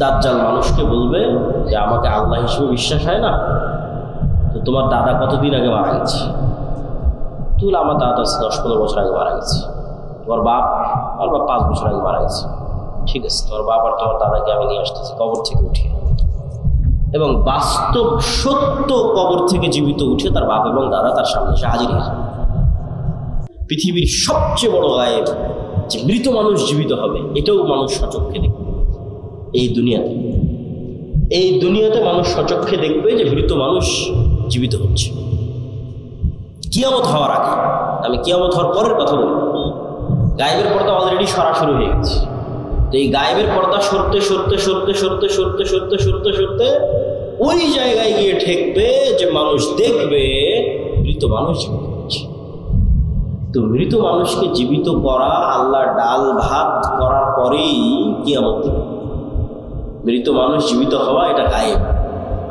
দাজ্জাল মানুষকে বলবে যে আমাকে আল্লাহ হিসেবে বিশ্বাস হয় না, তো তোমার দাদা কতদিন আগে মারা গেছে? তুই আমার দাদা 10-15 বছর আগে মারা গেছে। তোমার বাপ 5 বছর আগে মারা গেছে। ঠিক আছে, তোমার বাপ আর তোমার দাদাকে আমি নিয়ে আসতেছি কবর থেকে উঠিয়ে, এবং বাস্তব সত্য কবর থেকে জীবিত উঠে তার বাপ এবং দাদা তার সামনে এসে হাজির হয়ে যাবে। পৃথিবীর সবচেয়ে বড় গায়েব যে মৃত মানুষ জীবিত হবে, এটাও মানুষ সচক্ষে দেখবে। এই দুনিয়াতে মানুষ সচক্ষে দেখবে যে মৃত মানুষ জীবিত হচ্ছে। কিয়ামত হওয়ার আগে, আমি কিয়ামত হওয়ার পরের কথা বলি, গায়েবের পর্দা অলরেডি সরাসরি হয়ে গেছে। তো এই গায়েবের পর্দা সরতে সরতে সরতে সরতে সরতে সরতে সরতে সরতে ওই জায়গায় গিয়ে ঠেকবে যে মানুষ দেখবে মৃত মানুষ জীবিত হচ্ছে। তো মৃত মানুষকে জীবিত করা, আল্লাহ ডাল ভাত করার পরেই কিয়ামত হবে। মৃত মানুষ জীবিত হওয়া এটা গায়েব,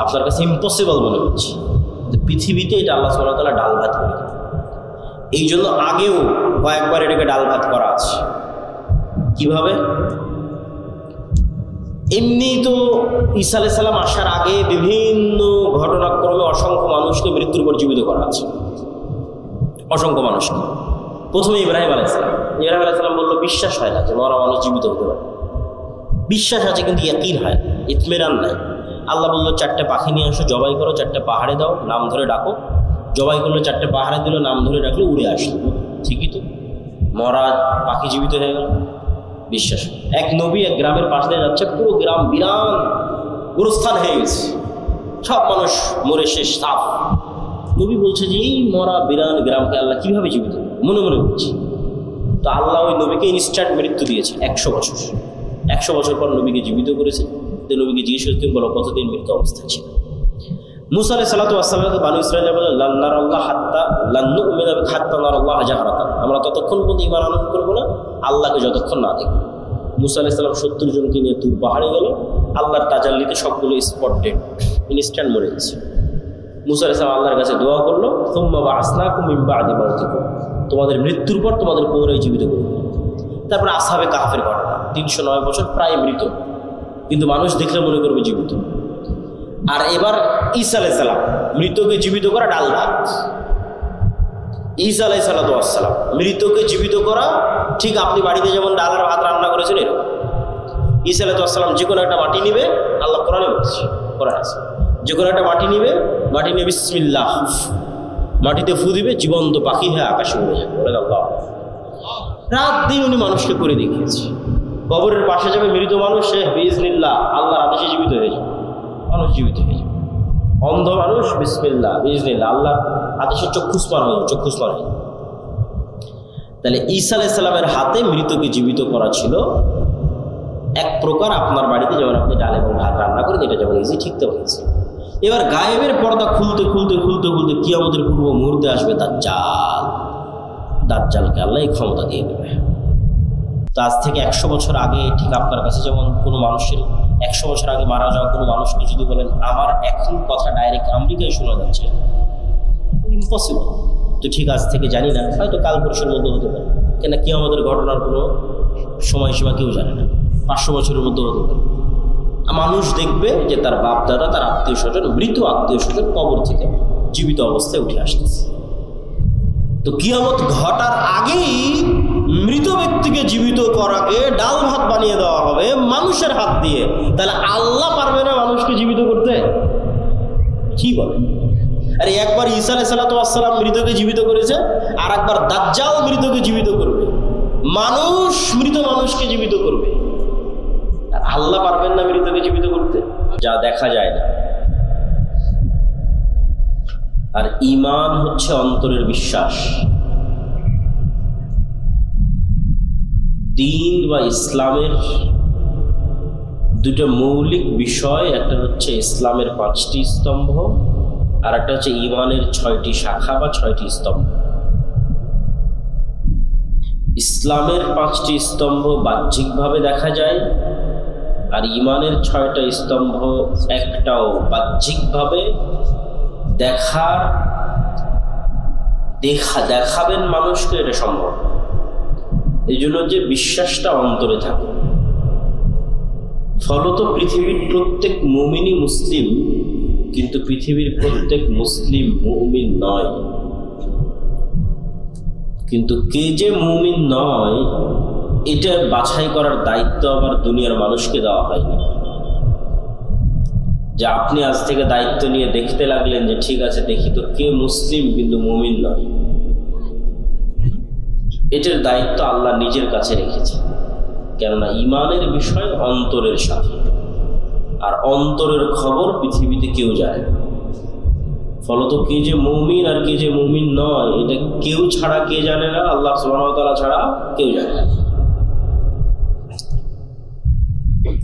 আপনার কাছে ইম্পসিবল মনে হচ্ছে, পৃথিবীতে এটা আল্লাহ সুবহানাহু ওয়া তাআলা ডাল ভাত করে দেন। এই জন্য আগেও কয়েকবার এটাকে ডাল ভাত করা আছে। কিভাবে? এমনি তো ঈসা আলাইহিস সালাম আসার আগে বিভিন্ন ঘটনাক্রমে অসংখ্য মানুষকে মৃত্যুর পর জীবিত করা আছে, অসংখ্য মানুষকে। প্রথমে ইব্রাহিম আলাইহিস সালাম বললো বিশ্বাস হয় না যে মরা মানুষ জীবিত হতে পারে। বিশ্বাস আছে কিন্তু ইয়াকিন হয় না, ইতমিনান নাই। আল্লাহ বললো 4টে পাখি নিয়ে আসো, জবাই করো, 4টে পাহাড়ে দাও, নাম ধরে ডাকো। জবাই করলো, 4টে পাহাড়ে দিল, নাম ধরে ডাকলো, উড়ে আসলো। ঠিকই তো, মরা পাখি জীবিত হয়ে গেল। বিশ্বাস। এক নবী এক গ্রামের পাশ দিয়ে যাচ্ছে, পুরো গ্রাম বিরান গোরস্থান হয়ে গেছে, সব মানুষ মরে শেষ সাফ। নবী বলছে যে এই মরা বিরান গ্রামকে আল্লাহ কিভাবে জীবিত, মনে মনে বলছে। তো আল্লাহ ওই নবীকে ইনস্ট্যান্ট মৃত্যু দিয়েছে 100 বছর। 100 বছর পর নবীকে জীবিত করেছে। তো নবীকে জিজ্ঞেস করতে বলো কতদিন মৃত্যু অবস্থায় ছিল। মুসা আলাইহিস সালাতু ওয়াস সালাম বানু ইসরাঈল বলে লান নারাল্লাহ হাত্তা লান নুমিনা বিহি হাত্তা নারাল্লাহ জাহরাতান, আমরা ততক্ষণ পর্যন্ত ঈমান আনয়ন করব না আল্লাহকে যতক্ষণ না দেখব। মুসা আলাইহিস সালাম 70 জনকে নিয়ে তুর পাহাড়ে গেল, আল্লাহর তাজাল্লিতে সবগুলো স্পট ডেড, ইনস্ট্যান্ট মরে গেছে। মুসা আলাইহিস সালাম আল্লাহর কাছে দোয়া করলো, সুম্মা বা'আসনাকুম মিন বা'দি মাউতিকুম, তোমাদের মৃত্যুর পর তোমাদের পুনরায় জীবিত করব। তারপর আসহাবে কাহফের ঘটনা, 309 বছর প্রায় মৃত, কিন্তু মানুষ দেখলে মনে করবে জীবিত। আর এবার ঈসা আলাইহিস সালাম, মৃতকে জীবিত করা ডাল ভাত। ঈসা আলাইহিস সালাম মৃতকে জীবিত করা, ঠিক আপনি বাড়িতে যেমন ডাল আর ভাত রান্না করেছেন এরকম। ঈসা আলাইহিস সালাম যে কোনো একটা মাটি নিবে, আল্লাহ কোরআনে বলছে, কোরআন আছে, যে কোনো একটা মাটি নিবে, মাটি নিয়ে বিসমিল্লাহ, মাটিতে ফু দিবে, জীবন্ত পাখি হয়ে আকাশে উড়ে যাবে। বলে আল্লাহ, রাত দিন উনি মানুষকে করে দেখিয়েছে। কবরের পাশে যাবে মৃত মানুষ, সে বিইজনিল্লাহ আল্লাহর আদেশে জীবিত হয়ে যাবে, মানুষ জীবিত হয়ে যাবে। অন্ধ মানুষ বিসমিল্লাহ বিইজনিল্লাহ আল্লাহর আদেশে চক্ষুস্মান হয়ে যাবে। তাহলে ঈসা আলাইহিস সালামের হাতে মৃতকে জীবিত করা ছিল এক প্রকার আপনার বাড়িতে যেমন আপনি ডাল এবং ভাত রান্না করেন, এটা যেমন ইজি, ঠিক তেমন ইজি। এবার গায়েবের পর্দা খুলতে খুলতে খুলতে খুলতে কিয়ামতের পূর্ব মুহূর্তে আসবে দাজ্জাল। দাজ্জালকে আল্লাহ এই ক্ষমতা দিয়ে দেবে। তো আজ থেকে 100 বছর আগে, ঠিক আপনার কাছে যেমন কোনো মানুষের 100 বছর আগে মারা যাওয়া কোনো মানুষকে যদি বলেন আমার এখন কথা ডাইরেক্ট আমেরিকায় শোনা যাচ্ছে, ইম্পসিবল। তো ঠিক আজ থেকে জানি না, হয়তো কাল পরশুর মধ্যে হতে পারে, কেন কিয়ামতের ঘটনার কোনো সময়সীমা কেউ জানে না, 500 বছরের মধ্যে হতে পারে। মানুষ দেখবে যে তার বাপ দাদা, তার আত্মীয় স্বজন, মৃত আত্মীয় স্বজন কবর থেকে জীবিত অবস্থায় উঠে আসতেছে। তো কিয়ামত ঘটার আগেই মৃত ব্যক্তিকে জীবিত করাকে ডাল ভাত বানিয়ে দেওয়া হবে মানুষের হাত দিয়ে। তাহলে আল্লাহ পারবে না মানুষকে জীবিত করতে? কি বলে? আরে একবার ঈসা আলাইহিস সালাম মৃতকে জীবিত করেছে, আর একবার দাজ্জাল মৃতকে জীবিত করবে, মানুষ মৃত মানুষকে জীবিত করবে। আর আল্লাহ পারবেন না মৃতকে জীবিত করতে, যা দেখা যায় না। আর ঈমান হচ্ছে অন্তরের বিশ্বাস। দ্বীন বা ইসলামের দুটো মৌলিক বিষয়, একটা হচ্ছে ইসলামের 5টি স্তম্ভ, আর একটা হচ্ছে ঈমানের 6টি শাখা বা 6টি স্তম্ভ। ইসলামের 5টি স্তম্ভ বাহ্যিকভাবে দেখা যায়, আর ঈমানের 6টা স্তম্ভ একটাও বাহ্যিকভাবে দেখাবেন মানুষকে, এটা সম্ভব। এই জন্য যে বিশ্বাসটা অন্তরে থাকে, ফলত পৃথিবীর প্রত্যেক মুমিনই মুসলিম, কিন্তু পৃথিবীর প্রত্যেক মুসলিম মুমিন নয়। কিন্তু কে যে মুমিন নয় এটা বাছাই করার দায়িত্ব আবার দুনিয়ার মানুষকে দেওয়া হয়নি। যে আপনি আজ থেকে দায়িত্ব নিয়ে দেখতে লাগলেন যে ঠিক আছে দেখি তো কে মুসলিম কিন্তু মুমিন নয়, এটার দায়িত্ব আল্লাহ নিজের কাছে রেখেছে। কেননা ইমানের বিষয় অন্তরের সাথে, আর অন্তরের খবর পৃথিবীতে কেউ জানে না। ফলত কে যে মুমিন আর কে যে মুমিন নয় এটা কেউ ছাড়া কে জানে না, আল্লাহ সুবহানাহু ওয়া তাআলা ছাড়া কেউ জানে না।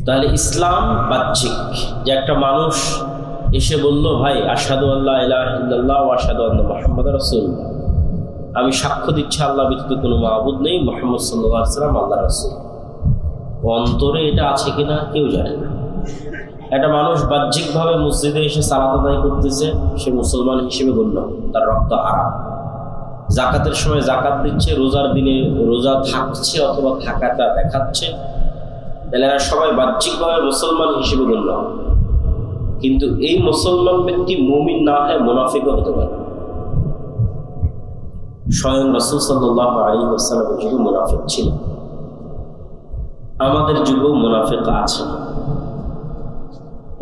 তাহলে ইসলাম বাহ্যিক, যে একটা মানুষ এসে বলল ভাই আশহাদু আল্লা ইলাহা ইল্লাল্লাহ ওয়া আশহাদু আন্না মুহাম্মাদার রাসূলুল্লাহ, আমি সাক্ষ্য দিচ্ছি আল্লাহ ব্যতীত কোনো মাবুদ নেই, মুহাম্মদ সাল্লাল্লাহু আলাইহি ওয়াসাল্লাম আল্লাহর রাসূল। অন্তরে এটা আছে কিনা কেউ জানে না। একটা মানুষ বাহ্যিকভাবে মসজিদে এসে সালাত আদায় করতেছে, সে মুসলমান হিসেবে গণ্য, তার রক্ত হারাম। জাকাতের সময় জাকাত দিচ্ছে, রোজার দিনে রোজা থাকছে অথবা থাকাটা দেখাচ্ছে, তাহলে এরা সবাই বাহ্যিকভাবে মুসলমান হিসেবে গণ্য। কিন্তু এই মুসলমান ব্যক্তি মুমিন না হয় মুনাফিকও হতে পারে। স্বয়ং রাসূল সাল্লাল্লাহু আলাইহি ওয়াসাল্লামের যুগে মুনাফিক ছিল, আমাদের যুগেও মুনাফিক আছে।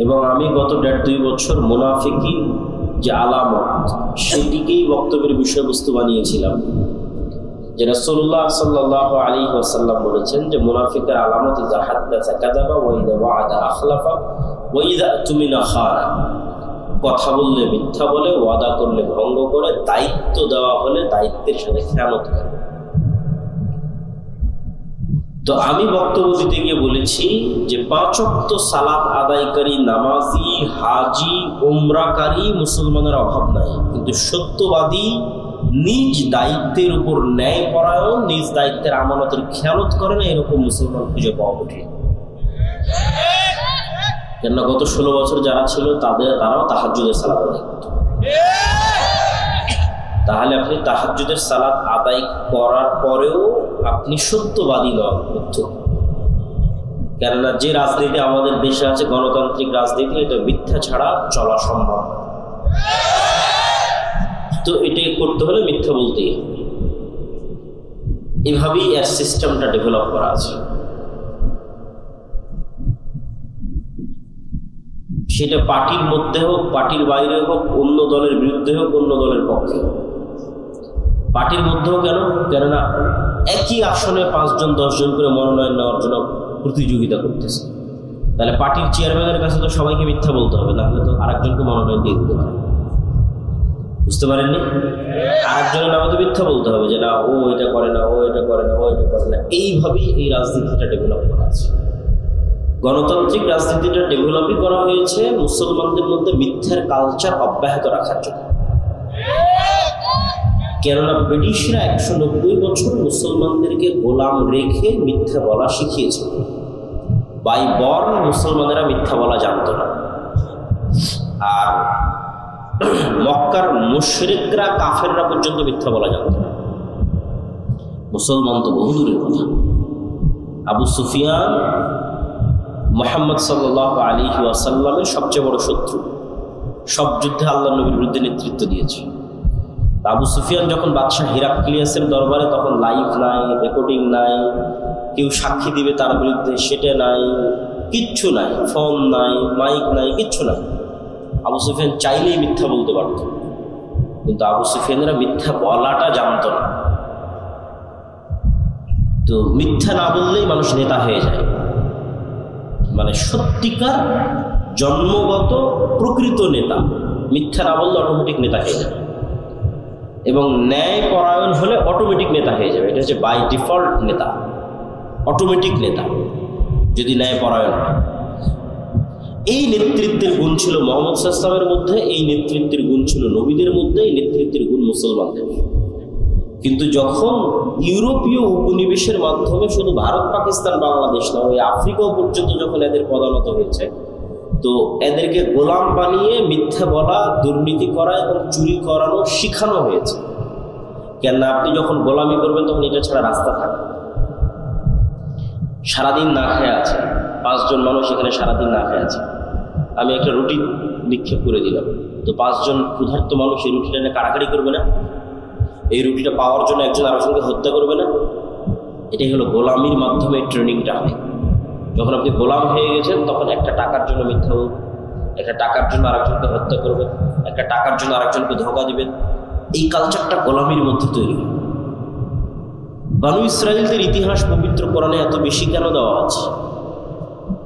এবং আমি গত 1.5-2 বছর মুনাফিকির যে আলামত সেটিকেই বক্তব্যের বিষয়বস্তু বানিয়েছিলাম। যে রাসূলুল্লাহ সাল্লাল্লাহু আলাইহি ওয়াসাল্লাম বলেছেন যে মুনাফিকের আলামত ইযা হাদাসা কাযাবা ওয়া ইযা ওয়া'আদা আখলাফা ওয়া ইযা তুমিনা খানা, কথা বললে মিথ্যা বলে, ওয়াদা করলে ভঙ্গ করে, দায়িত্ব দেওয়া হলে দায়িত্বের সাথে খেয়ানত করে। তো আমি বক্তব্য দিতে গিয়ে বলেছি যে 5 ওয়াক্ত সালাত আদায়কারী, নামাজি, হাজি, উমরাকারী মুসলমানের অভাব নাই, কিন্তু সত্যবাদী, নিজ দায়িত্বের উপর ন্যায়পরায়ণ, নিজ দায়িত্বের আমানতের খেয়ালত করে না, এরকম মুসলমান খুঁজে পাওয়া কঠিন। কেননা গত 16 বছর যারা ছিল তারাও তাহাজ্জুদের সালাত আদায় করত। তাহলে আপনি তাহাজ্জুদের সালাত আদায় করার পরেও আপনি সত্যবাদী নন, মিথ্যু। কেননা যে রাজনীতি আমাদের দেশে আছে, গণতান্ত্রিক রাজনীতি, এটা মিথ্যা ছাড়া চলা সম্ভব না। তো এটাই করতে হলে মিথ্যা বলতেই হবে। এভাবেই এর সিস্টেমটা ডেভেলপ করা আছে। সেটা পার্টির মধ্যে হোক, পার্টির বাইরে হোক, অন্য দলের বিরুদ্ধে হোক, অন্য দলের পক্ষে হোক। পার্টির মধ্যেও কেন? কেননা একই আসনে 5 জন 10 জন করে মনোনয়ন নেওয়ার জন্য প্রতিযোগিতা করতেছে। তাহলে পার্টির চেয়ারম্যানের কাছে তো সবাইকে মিথ্যা বলতে হবে, না হলে তো আরেকজনকে মনোনয়ন দিয়ে দিতে পারে। বুঝতে পারেননি? আরেকজনের নামে তো মিথ্যা বলতে হবে যে না ও এটা করে না, ও এটা করে না, ও এটা করে না। এইভাবেই এই রাজনীতিটা ডেভেলপ করা আছে। গণতান্ত্রিক রাজনীতিটা ডেভেলপই করা হয়েছে মুসলমানদের মধ্যে মিথ্যার কালচার অব্যাহত রাখার জন্য। কেননা ব্রিটিশরা 190 বছর মুসলমানদেরকে গোলাম রেখে মিথ্যা বলা শিখিয়েছিল। বাই বর্ন মুসলমানেরা মিথ্যা বলা জানত না। আর মক্কার মুশরিকরা, কাফেররা পর্যন্ত মিথ্যা বলা জানত না। মুসলমান তো বহু দূরের কথা। আবু সুফিয়ান মুহাম্মদ সাল্লাল্লাহু আলাইহি ওয়াসাল্লামের সবচেয়ে বড় শত্রু, সব যুদ্ধে আল্লাহর নবীর বিরুদ্ধে নেতৃত্ব দিয়েছে। আবু সুফিয়ান যখন বাদশাহ হিরাক্লিয়াসের দরবারে, তখন লাইভ নাই, রেকর্ডিং নাই, কেউ সাক্ষী দিবে তার বিরুদ্ধে সেটা নাই, কিচ্ছু নাই, ফোন নাই, মাইক নাই, কিচ্ছু নাই। আবু সুফিয়ান চাইলেই মিথ্যা বলতে পারত, কিন্তু আবু সুফিয়ানরা মিথ্যা বলাটা জানত না। তো মিথ্যা না বললেই মানুষ নেতা হয়ে যায়। মানে সত্যিকার জন্মগত প্রকৃত নেতা মিথ্যা না বললে অটোমেটিক নেতা হয়ে যাবে, এবং ন্যায় পরায়ণ হলে অটোমেটিক নেতা হয়ে যাবে। এটা হচ্ছে বাই ডিফল্ট নেতা, অটোমেটিক নেতা যদি ন্যায় পরায়ণ হয়। এই নেতৃত্বের গুণ ছিল মুহাম্মদ সাল্লাল্লাহু আলাইহি ওয়াসাল্লামের মধ্যে, এই নেতৃত্বের গুণ ছিল নবীদের মধ্যে, এই নেতৃত্বের গুণ মুসলমানদের। কিন্তু যখন ইউরোপীয় উপনিবেশের মাধ্যমে শুধু ভারত, পাকিস্তান, বাংলাদেশ না, ওই আফ্রিকাও পর্যন্ত যখন এদের পদানত হয়েছে, তো এদেরকে গোলাম বানিয়ে মিথ্যা বলা, দুর্নীতি করা এবং চুরি করানো শিখানো হয়েছে। কেননা আপনি যখন গোলামি করবেন তখন এটা ছাড়া রাস্তা থাকে। সারাদিন না খেয়ে আছে, 5 জন মানুষ এখানে সারাদিন না খেয়ে আছে, আমি একটা রুটি নিক্ষেপ করে দিলাম, তো 5 জন ক্ষুধার্ত মানুষ এই রুটিটা নিয়ে কাড়াকাড়ি করবে না? এই রুটিটা পাওয়ার জন্য একজন আরেকজনকে হত্যা করবে না? এটাই হলো গোলামির মাধ্যমে ট্রেনিংটা হয়। যখন আপনি গোলাম হয়ে গেছেন তখন একটা টাকার জন্য মিথ্যা বলবেন, একটা টাকার জন্য আরেকজনকে হত্যা করবেন, একটা টাকার জন্য আরেকজনকে ধোঁকা দিবেন। এই কালচারটা গোলামির মধ্যে তৈরি হয়। বানু ইসরায়েলদের ইতিহাস পবিত্র কোরআনে এত বেশি কেন দেওয়া আছে?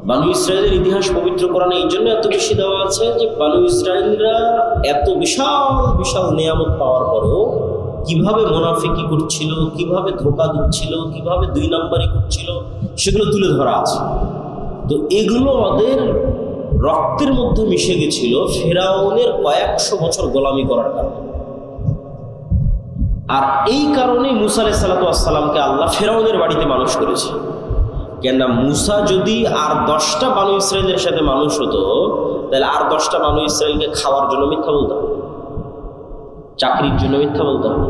বানু ইসরায়েলের ইতিহাস পবিত্র কোরআনে এই জন্য এত বেশি দেওয়া আছে যে বানু ইসরায়েলরা এত বিশাল বিশাল নিয়ামত পাওয়ার পরও কিভাবে মুনাফিকি করছিল, কিভাবে ধোঁকা দিচ্ছিল, কিভাবে 2 নম্বরই করছিল, সেগুলো তুলে ধরা আছে। তো এগুলো ওদের রক্তের মধ্যে মিশে গেছিল ফেরাউনের কয়েকশো বছর গোলামি করার কারণে। আর এই কারণেই মুসা আলাইহিস সালামকে আল্লাহ ফেরাউনের বাড়িতে মানুষ করেছে। কেননা মুসা যদি আর 10টা বানু ইসরায়েলের সাথে মানুষ হতো, তাহলে আর 10টা বানু ইসরায়েলকে খাওয়ার জন্য মিথ্যা বলতে হবে, চাকরির জন্য মিথ্যা বলতে হবে,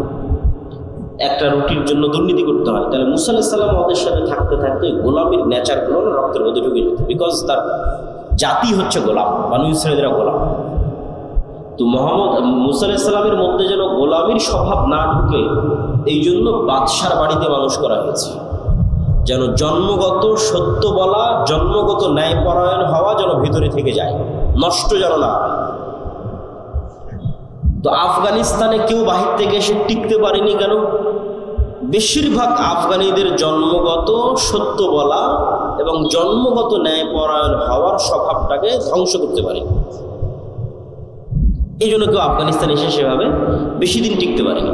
একটা রুটির জন্য দুর্নীতি করতে হয়। তাহলে মুসা আলাইহিস সালাম ওদের সাথে থাকতে থাকতে গোলামির নেচারগুলো রক্তের মধ্যে ঢুকে যেত, বিকজ তার জাতি হচ্ছে গোলাম, বানু ইসরায়েলরা গোলাম। তো মুসা আলাইহিস সালামের মধ্যে যেন গোলামির স্বভাব না ঢুকে, এই জন্য বাদশার বাড়িতে মানুষ করা হয়েছে, যেন জন্মগত সত্য বলা, জন্মগত ন্যায়পরায়ণ হওয়া যেন ভিতরে থেকে যায়, নষ্ট যেন না হয়। তো আফগানিস্তানে কেউ বাহির থেকে এসে টিকতে পারেনি কেন? বেশিরভাগ আফগানিদের জন্মগত সত্য বলা এবং জন্মগত ন্যায়পরায়ণ হওয়ার স্বভাবটাকে ধ্বংস করতে পারে। এই জন্য কেউ আফগানিস্তানে এসে সেভাবে বেশি দিন টিকতে পারেনি।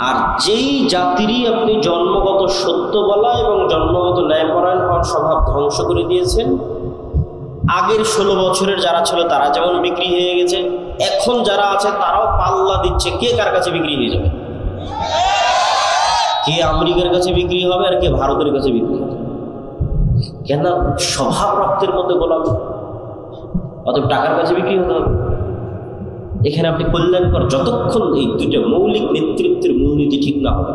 আর যেই জাতিরই আপনি জন্মগত সত্য বলা এবং জন্মগত ন্যায়পরায়ণ হওয়ার স্বভাব ধ্বংস করে দিয়েছেন, আগের 16 বছরের যারা ছিল তারা যেমন বিক্রি হয়ে গেছে, এখন যারা আছে তারাও পাল্লা দিচ্ছে কে কার কাছে বিক্রি হয়ে যাবে, কে আমেরিকার কাছে বিক্রি হবে আর কে ভারতের কাছে বিক্রি হবে। কেন? স্বভাব রক্তের মধ্যে গোলামি, অতএব টাকার কাছে বিক্রি হতে হবে। এখানে আপনি কল্যাণকর যতক্ষণ এই 2টা মৌলিক নেতৃত্বের মূলনীতি ঠিক না হবে।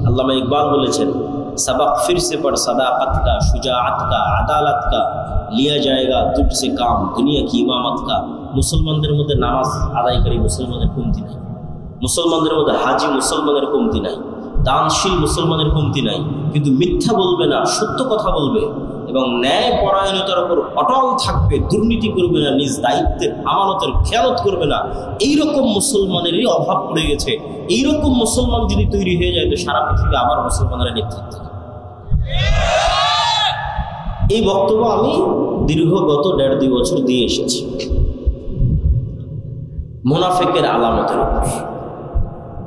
আল্লামা ইকবাল বলেছেন, सबक फिर से पढ़ सदाकत का, शुजाअत का, अदालत का, लिया जाएगा तुझसे काम, दुनिया की इमामत का। মুসলমানদের মধ্যে নামাজ আদায়কারী মুসলমানের কমতি নাই, মুসলমানদের মধ্যে হাজি মুসলমানের কমতি নাই, দানশীল মুসলমানের কমতি নাই, কিন্তু মিথ্যা বলবে না, সত্য কথা বলবে এবং ন্যায় পরায়ণতার উপর অটল থাকবে, দুর্নীতি করবে না, নিজ দায়িত্বের আমানতের খেয়ালত করবে না। এইরকম মুসলমানেরই অভাব পড়ে গেছে। এইরকম মুসলমান যদি তৈরি হয়ে যায় তো সারা পৃথিবী আবার মুসলমানের নেতৃত্বে। এই বক্তব্য আমি দীর্ঘ গত 1.5-2 বছর দিয়ে এসেছি মুনাফিকের আলামতের উপর,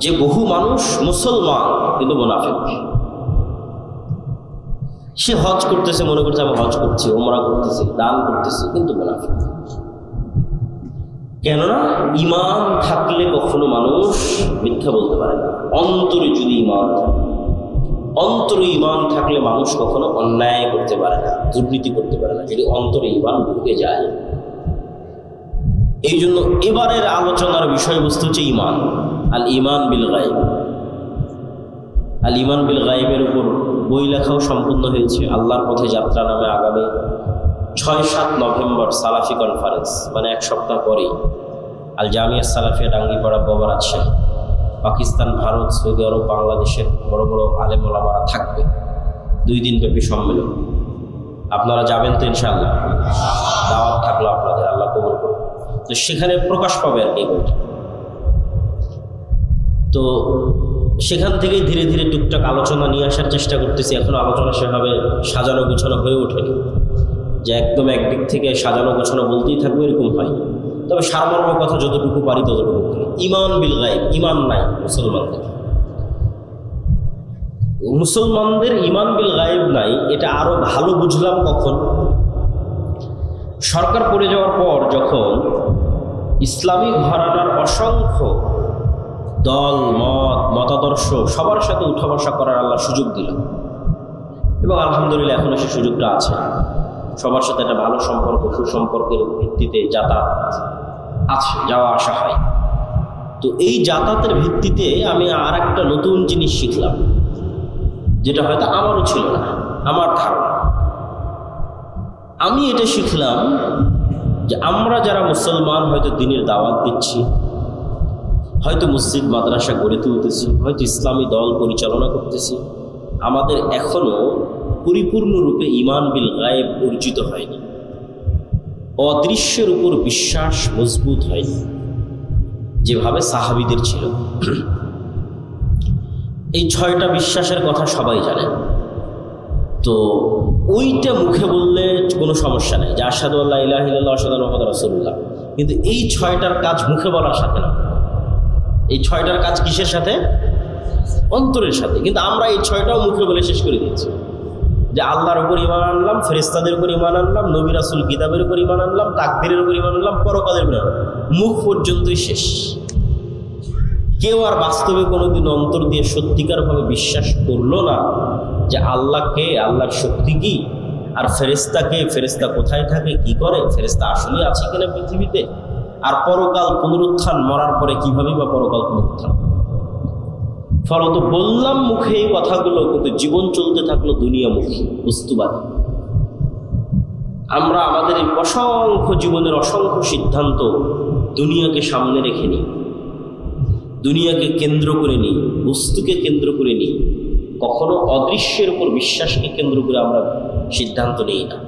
যে বহু মানুষ মুসলমান কিন্তু মুনাফিক। সে হজ করতেছে, মনে করছে আমি হজ করছি, ওমরা করতেছি, দান করতেছি, কিন্তু মুনাফিক। কেননা ঈমান থাকলে কখনো মানুষ মিথ্যা বলতে পারে না। অন্তরে যদি ঈমান থাকে, অন্তরে ঈমান থাকলে মানুষ কখনো অন্যায় করতে পারে না, দুর্নীতি করতে পারে না, যদি অন্তরে ঈমান ঢুকে যায়। এই জন্য এবারের আলোচনার বিষয়বস্তু হচ্ছে ঈমান, আল ঈমান বিল গায়ব। আল ঈমান বিল গায়বের উপর বই লেখাও সম্পূর্ণ হয়েছে। আল্লাহর পথে যাত্রা নামে আগামী 6-7 নভেম্বর সালাফি কনফারেন্স, মানে 1 সপ্তাহ পরেই আল জামিয়া সালাফিয়া ডাঙ্গিপাড়া ববরাত শাহী, পাকিস্তান, ভারত, সৌদি আরব, বাংলাদেশের বড় বড় আলেম ওলামারা থাকবে। 2 দিনব্যাপী সম্মেলন। আপনারা যাবেন তো ইনশাআল্লাহ? দাওয়াত থাকলো আপনাদের, আল্লাহ কবুল করুন। তো সেখানে প্রকাশ পাবে আর কি বইটা। তো সেখান থেকেই ধীরে ধীরে টুকটাক আলোচনা নিয়ে আসার চেষ্টা করতেছি। এখন আলোচনা সেভাবে সাজানো গোছানো হয়ে ওঠেনি, যে একদম একদিক থেকে সাজানো গোছানো বলতেই থাকবে এরকম হয়। তবে সারমর্ম কথা যতটুকু পারি ততটুকু করি। ঈমান বিল গায়ব, ঈমান নাই মুসলমানদের। মুসলমানদের ঈমান বিল গায়ব নাই, এটা আরো ভালো বুঝলাম কখন? সরকার পড়ে যাওয়ার পর যখন ইসলামী ঘরানার অসংখ্য দল, মত, মতাদর্শ সবার সাথে উঠা বসা করার আল্লাহ সুযোগ দিল, এবং আলহামদুলিল্লাহ এখনো সে সুযোগটা আছে। সবার সাথে একটা ভালো সম্পর্ক, সুসম্পর্কের ভিত্তিতে যাতায়াত আছে, যাওয়া আসা হয়। তো এই যাতায়াতের ভিত্তিতে আমি আর একটা নতুন জিনিস শিখলাম, যেটা হয়তো আমারও ছিল না, আমার ধারণা। আমি এটা শিখলাম যে আমরা যারা মুসলমান হয়তো দ্বীনের দাওয়াত দিচ্ছি, হয়তো মসজিদ মাদ্রাসা গড়ে তুলতেছি, হয়তো ইসলামী দল পরিচালনা করতেছি, আমাদের এখনো পরিপূর্ণরূপে ঈমান বিল গায়েব অর্জিত হয়নি, অদৃশ্যের উপর বিশ্বাস মজবুত হয়নি যেভাবে সাহাবীদের ছিল। এই 6টা বিশ্বাসের কথা সবাই জানেন। তো ওইটা মুখে বললে কোনো সমস্যা নেই, যে আশহাদু আল্লা ইলাহা ইল্লাল্লাহ আশহাদু আন্না মুহাম্মাদার রাসূলুল্লাহ, কিন্তু এই 6টার কাজ মুখে বলার সাথে না। এই 6টার কাজ কিসের সাথে? অন্তরের সাথে। কিন্তু আমরা এই 6টাও মুখে বলে শেষ করে দিচ্ছি, যে আল্লাহর উপর ঈমান আনলাম, ফেরেশতাদের উপর ঈমান আনলাম, নবী রাসূল কিতাবের উপর ঈমান আনলাম, তাকদীরের উপর ঈমান আনলাম, পরকালের উপর। মুখ পর্যন্তই শেষ। কেউ আর বাস্তবে কোনোদিন অন্তর দিয়ে সত্যিকারভাবে বিশ্বাস করলো না যে আল্লাহকে, আল্লাহর শক্তি কি, আর ফেরেশতাকে, ফেরেশতা কোথায় থাকে, কি করে, ফেরেশতা আসলে আছে কিনা পৃথিবীতে, আর পরকাল পুনরুত্থান, মরার পরে কিভাবে বা পরকাল পুনরুত্থান। ফলত বললাম মুখে এই কথাগুলো, কিন্তু জীবন চলতে থাকলো দুনিয়ামুখী, বস্তুবাদী। আমরা আমাদের এই অসংখ্য জীবনের অসংখ্য সিদ্ধান্ত দুনিয়াকে সামনে রেখে নিই, দুনিয়াকে কেন্দ্র করে নিই, বস্তুকে কেন্দ্র করে নিই। কখনো অদৃশ্যের উপর বিশ্বাসকে কেন্দ্র করে আমরা সিদ্ধান্ত নিই না।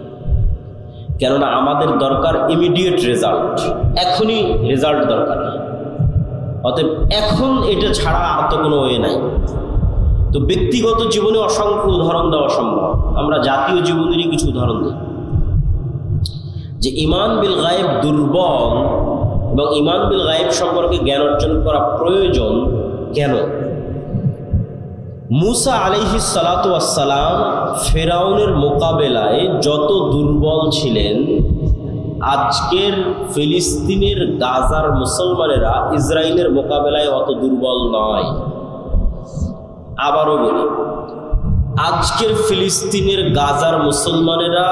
কেননা আমাদের দরকার ইমিডিয়েট রেজাল্ট, এখনই রেজাল্ট দরকার। অতএব এখন এটা ছাড়া আর তো কোনো ওয়ে নাই। তো ব্যক্তিগত জীবনে অসংখ্য উদাহরণ দেওয়া সম্ভব, আমরা জাতীয় জীবনেরই কিছু উদাহরণ দিই। যে ঈমান বিল গায়েব দুর্বল এবং ঈমান বিল গায়েব সম্পর্কে জ্ঞান অর্জন করা প্রয়োজন কেন? মুসা আলাইহিস সালাতু ওয়াস সালাম ফেরাউনের মোকাবেলায় যত দুর্বল ছিলেন, আজকের ফিলিস্তিনের গাজার মুসলমানেরা ইসরায়েলের মোকাবেলায় অত দুর্বল নয়। আবারও বলি, আজকের ফিলিস্তিনের গাজার মুসলমানেরা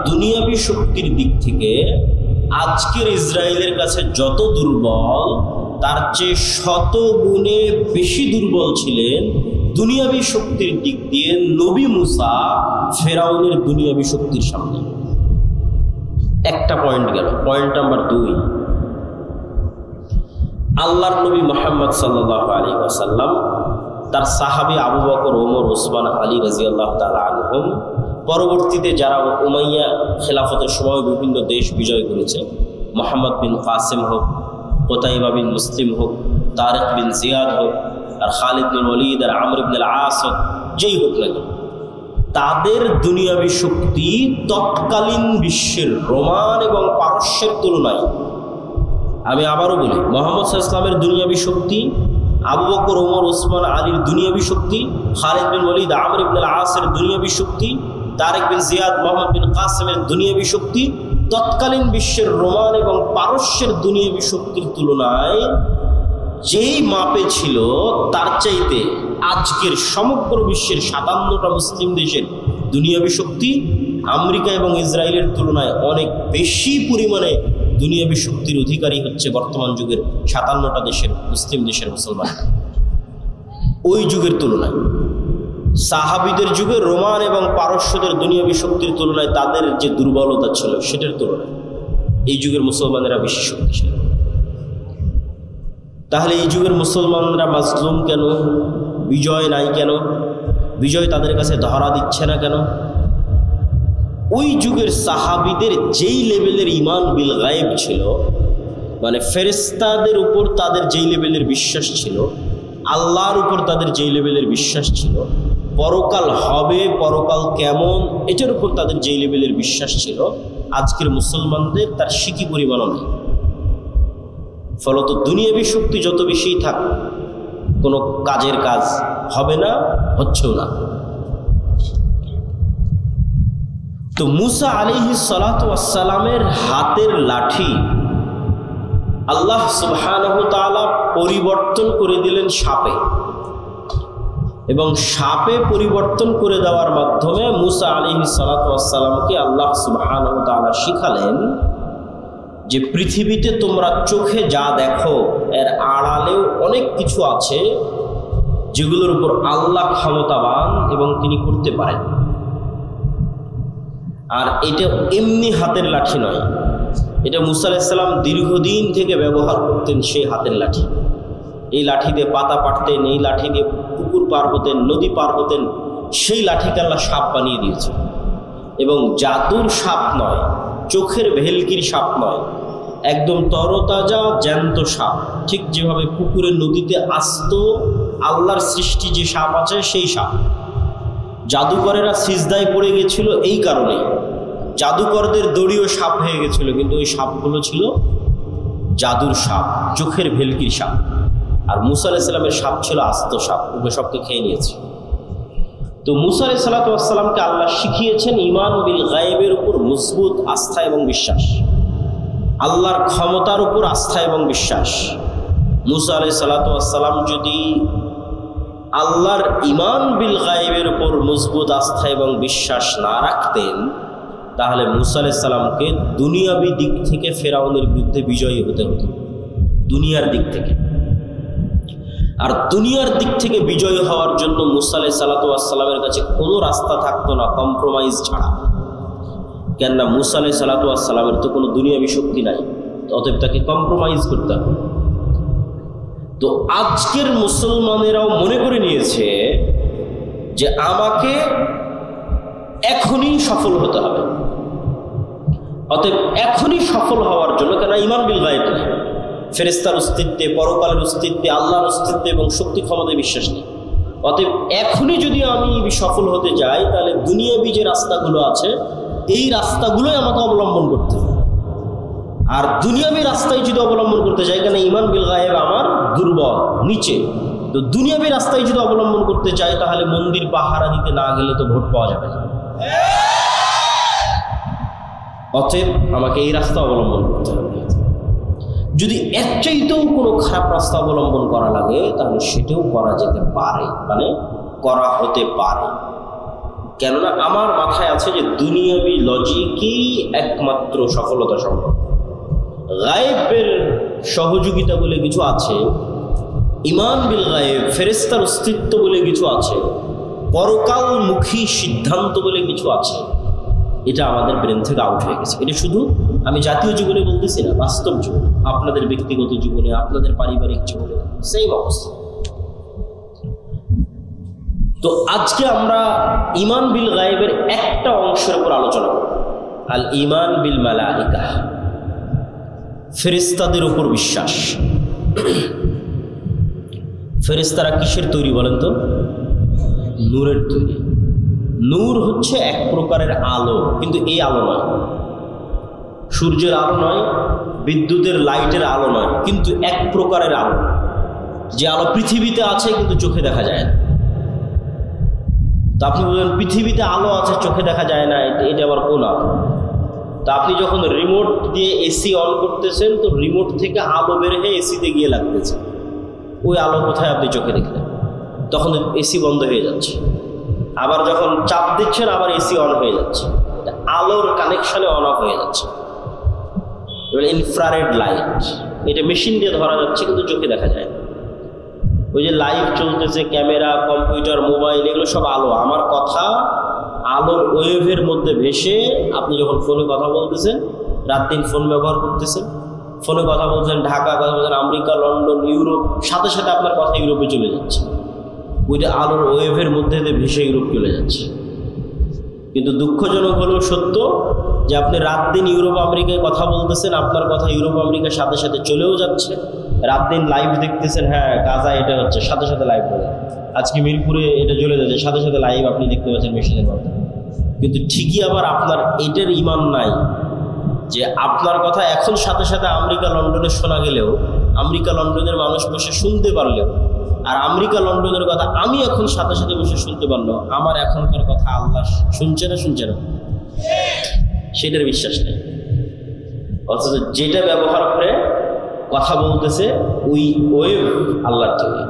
দুনিয়াবী শক্তির দিক থেকে আজকের ইসরায়েলের কাছে যত দুর্বল, তার চেয়ে 100 গুণে বেশি দুর্বল ছিলেন দুনিয়াবী শক্তির দিক দিয়ে নবী মুসা ফেরাউনের দুনিয়াবী শক্তির সামনে। একটা পয়েন্ট গেল। পয়েন্ট নাম্বার 2, আল্লাহর নবী মুহাম্মদ সাল্লাল্লাহু আলাইহি ওয়াসাল্লাম তার সাহাবী আবু বকর, ওমর, ওসমান, আলী রাদিয়াল্লাহু তাআলা আনহুম, পরবর্তীতে যারা উমাইয়া খেলাফতের সময় বিভিন্ন দেশ বিজয় করেছে, মুহাম্মদ বিন কাসিম হোক, কুতাইবা বিন মুসলিম হোক, তারিক বিন জিয়াদ হোক, আর খালিদ বিন ওয়ালিদ, আর আমর ইবনে আল-আস হোক, যেই হোক না, তাদের দুনিয়াবী শক্তি তৎকালীন বিশ্বের রোমান এবং পারস্যের তুলনায়, আমি আবারও বলি, মুহাম্মদ সাল্লাল্লাহু আলাইহি ওয়াসাল্লামের দুনিয়াবী শক্তি, আবু বকর, ওমর, ওসমান, আলীর দুনিয়াবী শক্তি, খালিদ বিন ওয়ালিদ, আমর ইবনে আল-আসের দুনিয়াবী শক্তি, তারিক বিন জিয়াদ, মুহাম্মদ বিন কাসিমের দুনিয়াবী শক্তি তৎকালীন বিশ্বের রোমান এবং পারস্যের দুনিয়াবী শক্তির তুলনায় যেই মাপে ছিল, তার চাইতে আজকের সমগ্র বিশ্বের 57টা মুসলিম দেশের দুনিয়াবী শক্তি আমেরিকা এবং ইসরায়েলের তুলনায় অনেক বেশি পরিমাণে দুনিয়াবী শক্তির অধিকারী হচ্ছে বর্তমান যুগের 57টা দেশের মুসলিম দেশের মুসলমানরা। ওই যুগের তুলনায়, সাহাবীদের যুগে রোমান এবং পারস্যদের দুনিয়াবী শক্তির তুলনায় তাদের যে দুর্বলতা ছিল, সেটার তুলনায় এই যুগের মুসলমানেরা বেশি শক্তিশালী। তাহলে এই যুগের মুসলমানরা মাজলুম কেন? বিজয় নাই কেন? বিজয় তাদের কাছে ধরা দিচ্ছে না কেন? ওই যুগের সাহাবীদের যেই লেভেলের ঈমান বিল গায়েব ছিল, মানে ফেরেশতাদের উপর তাদের যেই লেভেলের বিশ্বাস ছিল, আল্লাহর উপর তাদের যেই লেভেলের বিশ্বাস ছিল, পরকাল হবে, পরকাল কেমন, এটার উপর তাদের যেই লেভেলের বিশ্বাস ছিল, আজকের মুসলমানদের তার সিকি পরিমাণও নেই। ফলত দুনিয়াবী শক্তি যত বেশিই থাক, কোনো কাজের কাজ হবে না, হচ্ছেও না। তো মুসা আলাইহিস সালাতু ওয়াস সালামের হাতের লাঠি আল্লাহ সুবহানাহু তাআলা পরিবর্তন করে দিলেন সাপে, এবং সাপে পরিবর্তন করে দেওয়ার মাধ্যমে মুসা আলাইহিস সালাতু ওয়াস সালামকে আল্লাহ সুবহানাহু তাআলা শিখালেন যে পৃথিবীতে তোমরা চোখে যা দেখো, এর আড়ালেও অনেক কিছু আছে যেগুলোর উপর আল্লাহ ক্ষমতাবান এবং তিনি করতে পারেন। আর এটা এমনি হাতের লাঠি নয়, এটা মুসা আলাইহিস সালাম দীর্ঘদিন থেকে ব্যবহার করতেন সেই হাতের লাঠি। এই লাঠি দিয়ে পাতা পাড়তেন, এই লাঠি দিয়ে পুকুর পার হতেন, নদী পার হতেন। সেই লাঠিকে আল্লাহ সাপ বানিয়ে দিয়েছে, এবং জাদুর সাপ নয়, চোখের ভেলকির সাপ নয়, একদম তরতাজা জ্যান্ত সাপ। ঠিক যেভাবে পুকুরের নদীতে আস্ত আল্লাহর সৃষ্টি যে সাপ আছে সেই সাপ। জাদুকরেরা সিজদায় পড়ে গেছিল এই কারণে, জাদুকরদের দড়িও সাপ হয়ে গেছিল, কিন্তু ওই সাপগুলো ছিল জাদুর সাপ, চোখের ভেলকির সাপ। আর মুসা আলাইহিস সালামের সাপ ছিল আস্ত সাপ, ওকে সবকে খেয়ে নিয়েছে। তো মুসা আলাইহিস সালামকে আল্লাহ শিখিয়েছেন ঈমান বিল গায়বের উপর মজবুত আস্থা এবং বিশ্বাস, আল্লাহর ক্ষমতার উপর আস্থা এবং বিশ্বাস। মুসা আলাইহিস সালাম যদি আল্লাহর ঈমান বিল গায়বের উপর মজবুত আস্থা এবং বিশ্বাস না রাখতেন, তাহলে মুসা আলাইহিস সালামকে দুনিয়াবি দিক থেকে ফেরাউনের বিরুদ্ধে বিজয়ী হতে হতো, দুনিয়ার দিক থেকে। আর দুনিয়ার দিক থেকে বিজয়ী হওয়ার জন্য মুসা আলাইহিস সালামের কাছে কোনো রাস্তা থাকতো না কম্প্রোমাইজ ছাড়া। কেননা মুসা আলাইহিস সালামের তো কোনো দুনিয়াবি শক্তি নাই, অতএব তাকে কম্প্রোমাইজ করতে হবে। তো আজকের মুসলমানেরাও মনে করে নিয়েছে যে আমাকে এখনই সফল হতে হবে, অতএব এখনই সফল হওয়ার জন্য, কেন ঈমান বিল গায়ব নাই, ফেরেশতার অস্তিত্বে, পরকালের অস্তিত্বে, আল্লাহর অস্তিত্বে এবং শক্তি ক্ষমতায় বিশ্বাস নেই। অতএব এখনই যদি আমি সফল হতে যাই, তাহলে দুনিয়াবি যে রাস্তাগুলো আছে এই রাস্তাগুলোই আমাকে অবলম্বন করতে হবে। আর দুনিয়াবি রাস্তায় যদি অবলম্বন করতে যাই, কেন ঈমান বিল গায়ব আমার দুর্বল, নিচে, তো দুনিয়াবি রাস্তায় যদি অবলম্বন করতে চাই, তাহলে মন্দির পাহারা দিতে না গেলে তো ভোট পাওয়া যাবে না। অতএব আমাকে এই রাস্তা অবলম্বন করতে হবে। যদি এর চাইতেও কোনো খারাপ রাস্তা অবলম্বন করা লাগে, তাহলে সেটাও করা যেতে পারে, মানে করা হতে পারে। কেননা আমার মাথায় আছে যে দুনিয়াবি লজিকই একমাত্র সফলতা সম্ভব। গায়েবের সহযোগিতা বলে কিছু আছে, ঈমান বিল গায়েব, ফেরেশতার অস্তিত্ব বলে কিছু আছে, পরকালমুখী সিদ্ধান্ত বলে কিছু আছে, এটা আমাদের ব্রেন থেকে আউট হয়ে গেছে। এটা শুধু আমি জাতীয় জীবনে বলতেছি না, বাস্তব জীবনে, আপনাদের ব্যক্তিগত জীবনে, আপনাদের পারিবারিক জীবনে সেম অবস্থা। তো আজকে আমরা ঈমান বিল গায়বের একটা অংশের উপর আলোচনা করব, আল ঈমান বিল মালাইকা, ফেরেশতাদের উপর বিশ্বাস। ফেরেশতারা কিসের তৈরি বলেন তো? নূরের তৈরি। নূর হচ্ছে এক প্রকারের আলো, কিন্তু এই আলো নয়, সূর্যের আলো নয়, বিদ্যুতের লাইটের আলো নয়, কিন্তু এক প্রকারের আলো, যে আলো পৃথিবীতে আছে কিন্তু চোখে দেখা যায় না। তো আপনি বলবেন পৃথিবীতে আলো আছে চোখে দেখা যায় না, এটা আবার কোন আলো? তা আপনি যখন রিমোট দিয়ে এসি অন করতেছেন, তো রিমোট থেকে আলো বের হয়ে এসিতে গিয়ে লাগতেছে, ওই আলো কোথায় আপনি চোখে দেখলেন? তখন এসি বন্ধ হয়ে যাচ্ছে, আবার যখন চাপ দিচ্ছেন আবার এসি অন হয়ে যাচ্ছে, আলোর কানেকশনে অন অফ হয়ে যাচ্ছে। ইনফ্রারেড লাইট, এটা মেশিন দিয়ে ধরা যাচ্ছে কিন্তু চোখে দেখা যায় না। ওই যে লাইভ চলতেছে, ক্যামেরা, কম্পিউটার, মোবাইল, এগুলো সব আলো। আমার কথা আলোর ওয়েভের মধ্যে ভেসে, আপনি যখন ফোনে কথা বলতেছেন, রাত দিন ফোন ব্যবহার করতেছেন, ফোনে কথা বলছেন, ঢাকা কথা বলছেন, আমেরিকা, লন্ডন, ইউরোপ, সাথে সাথে আপনার কথা ইউরোপে চলে যাচ্ছে, ওইটা আলোর ওয়েভের মধ্যে দিয়ে ভেসে ইউরোপ চলে যাচ্ছে। কিন্তু দুঃখজনক হলেও সত্য যে আপনি রাত দিন ইউরোপ আমেরিকায় কথা বলতেছেন, আপনার কথা ইউরোপ আমেরিকার সাথে সাথে চলেও যাচ্ছে। রাত দিন লাইভ দেখতেছেন, হ্যাঁ গাজা এটা হচ্ছে, সাথে সাথে লাইভ হয়ে যায়। আজকে মিরপুরে এটা চলে যাচ্ছে, সাথে সাথে লাইভ আপনি দেখতে পাচ্ছেন মেশিনের মাধ্যমে। কিন্তু ঠিকই আবার আপনার এটার ঈমান নাই যে আপনার কথা এখন সাথে সাথে আমেরিকা লন্ডনে শোনা গেলেও, আমেরিকা লন্ডনের মানুষ বসে শুনতে পারলেও, আর আমেরিকা লন্ডনের কথা আমি এখন সাথে সাথে বসে শুনতে পারলো, আমার এখনকার কথা আল্লাহ শুনছে না সেটার বিশ্বাস নেই। অথচ যেটা ব্যবহার করে কথা বলতেছে ওই ওয়েভ আল্লাহর তৈরি,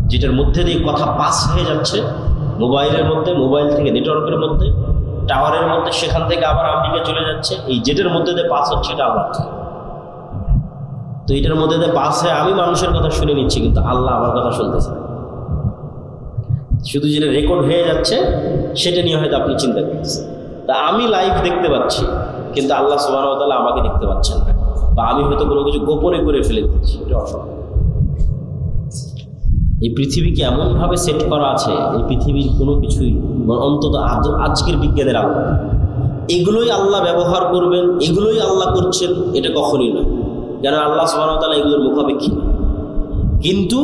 যেটার মধ্যে দিয়ে কথা পাস হয়ে যাচ্ছে মোবাইলের মধ্যে, মোবাইল থেকে নেটওয়ার্কের মধ্যে, টাওয়ারের মধ্যে, সেখান থেকে আবার আমেরিকা চলে যাচ্ছে, এই যেটার মধ্যে দিয়ে পাস হচ্ছে এটা আল্লাহর তৈরি। তো এটার মধ্যে দিয়ে পাস হয়ে আমি মানুষের কথা শুনে নিচ্ছি, কিন্তু আল্লাহ আমার কথা শুনতেছে না। শুধু যেটা রেকর্ড হয়ে যাচ্ছে সেটা নিয়ে হয়তো আপনি চিন্তা করতেছেন। তা আমি লাইভ দেখতে পাচ্ছি, কিন্তু আল্লাহ সুবহানাহু ওয়া তাআলা আমাকে দেখতে পাচ্ছেন না, বা আমি হয়তো কোনো কিছু গোপনে করে ফেলে দিচ্ছি, এটা অসম্ভব। এই পৃথিবীকে এমনভাবে সেট করা আছে, এই পৃথিবীর কোনো কিছুই, অন্তত আজকের বিজ্ঞানের আলো, এগুলোই আল্লাহ ব্যবহার করবেন, এগুলোই আল্লাহ করছেন, এটা কখনই নয়। কেন আল্লাহ সুবহানাহু ওয়া তাআলা এগুলোর মুখাপেক্ষী। কিন্তু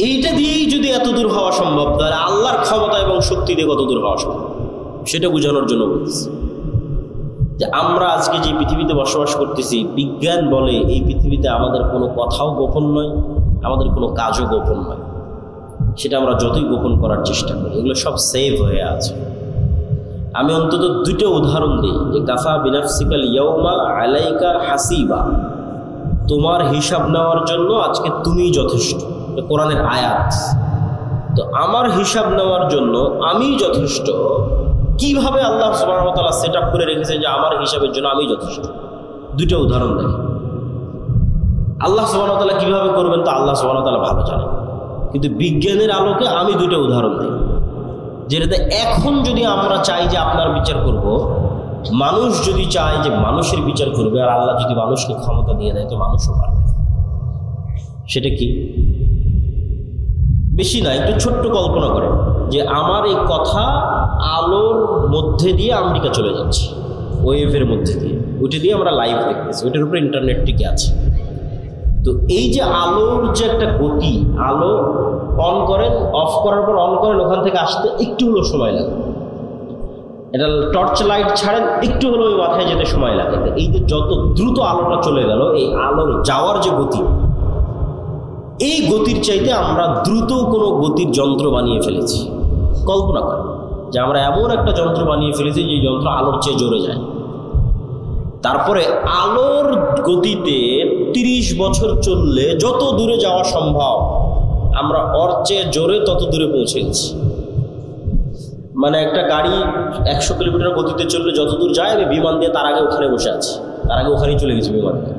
এইটা দিয়েই যদি এত দূর হওয়া সম্ভব, তাহলে আল্লাহর ক্ষমতা এবং শক্তি দিয়ে কত দূর হওয়া সম্ভব, সেটা বোঝানোর জন্য বলতেছি যে আমরা আজকে যে পৃথিবীতে বসবাস করতেছি, বিজ্ঞান বলে এই পৃথিবীতে আমাদের কোনো কথাও গোপন নয়, আমাদের কোনো কাজও গোপন নয়। সেটা আমরা যতই গোপন করার চেষ্টা করি, এগুলো সব সেভ হয়ে আছে। আমি অন্তত দুটো উদাহরণ দিই, যে কাফা বিনাফসিকাল ইয়াউমা আলাইকা হাসিবা, তোমার হিসাব নেওয়ার জন্য আজকে তুমিই যথেষ্ট, কোরআনের আয়াত। তো আমার হিসাব নেওয়ার জন্য আমি যথেষ্ট, কিভাবে আল্লাহ সুবহানাহু ওয়া তাআলা সেট আপ করে রেখেছেন যে আমার হিসাবের জন্য আমি যথেষ্ট। দুটো উদাহরণ দেয়। আল্লাহ সুবহানাহু ওয়া তাআলা কিভাবে করবেন তা আল্লাহ সুবহানাহু ওয়া তাআলা ভালো জানেন, কিন্তু বিজ্ঞানের আলোকে আমি দুটো উদাহরণ দিই, যেটাতে এখন যদি আমরা চাই যে আপনার বিচার করব, মানুষ যদি চায় যে মানুষের বিচার করবে, আর আল্লাহ যদি মানুষকে ক্ষমতা দিয়ে দেয় তো মানুষও পারবে। সেটা কি? বেশি না, একটু ছোট্ট কল্পনা করেন যে আমার এই কথা আলোর মধ্যে দিয়ে আমেরিকা চলে যাচ্ছে, ওয়েভের মধ্যে দিয়ে, ওইটা দিয়ে আমরা লাইভ দেখতেছি, ওইটার উপরে ইন্টারনেট টিকে আছে। তো এই যে আলোর যে একটা গতি, আলো অন করেন, অফ করার পর অন করেন, ওখান থেকে আসতে একটু হলেও সময় লাগে। এটা টর্চ লাইট ছাড়েন, একটু হলেও ওই মাথায় যেতে সময় লাগে। এই যে যত দ্রুত আলোটা চলে গেল, এই আলোর যাওয়ার যে গতি, এই গতির চাইতে আমরা দ্রুত কোনো গতির যন্ত্র বানিয়ে ফেলেছি। কল্পনা করেন যে আমরা এমন একটা যন্ত্র বানিয়ে ফেলেছি যে যন্ত্র আলোর চেয়ে জোরে যায়। তারপরে আলোর গতিতে 30 বছর চললে যত দূরে যাওয়া সম্ভব, আমরা ওর চেয়ে জোরে তত দূরে পৌঁছে গেছি। মানে একটা গাড়ি 100 কিলোমিটার গতিতে চললে যত দূর যায়, আমি বিমান দিয়ে তার আগে ওখানে বসে আছি, তার আগে ওখানেই চলে গেছি বিমান দিয়ে।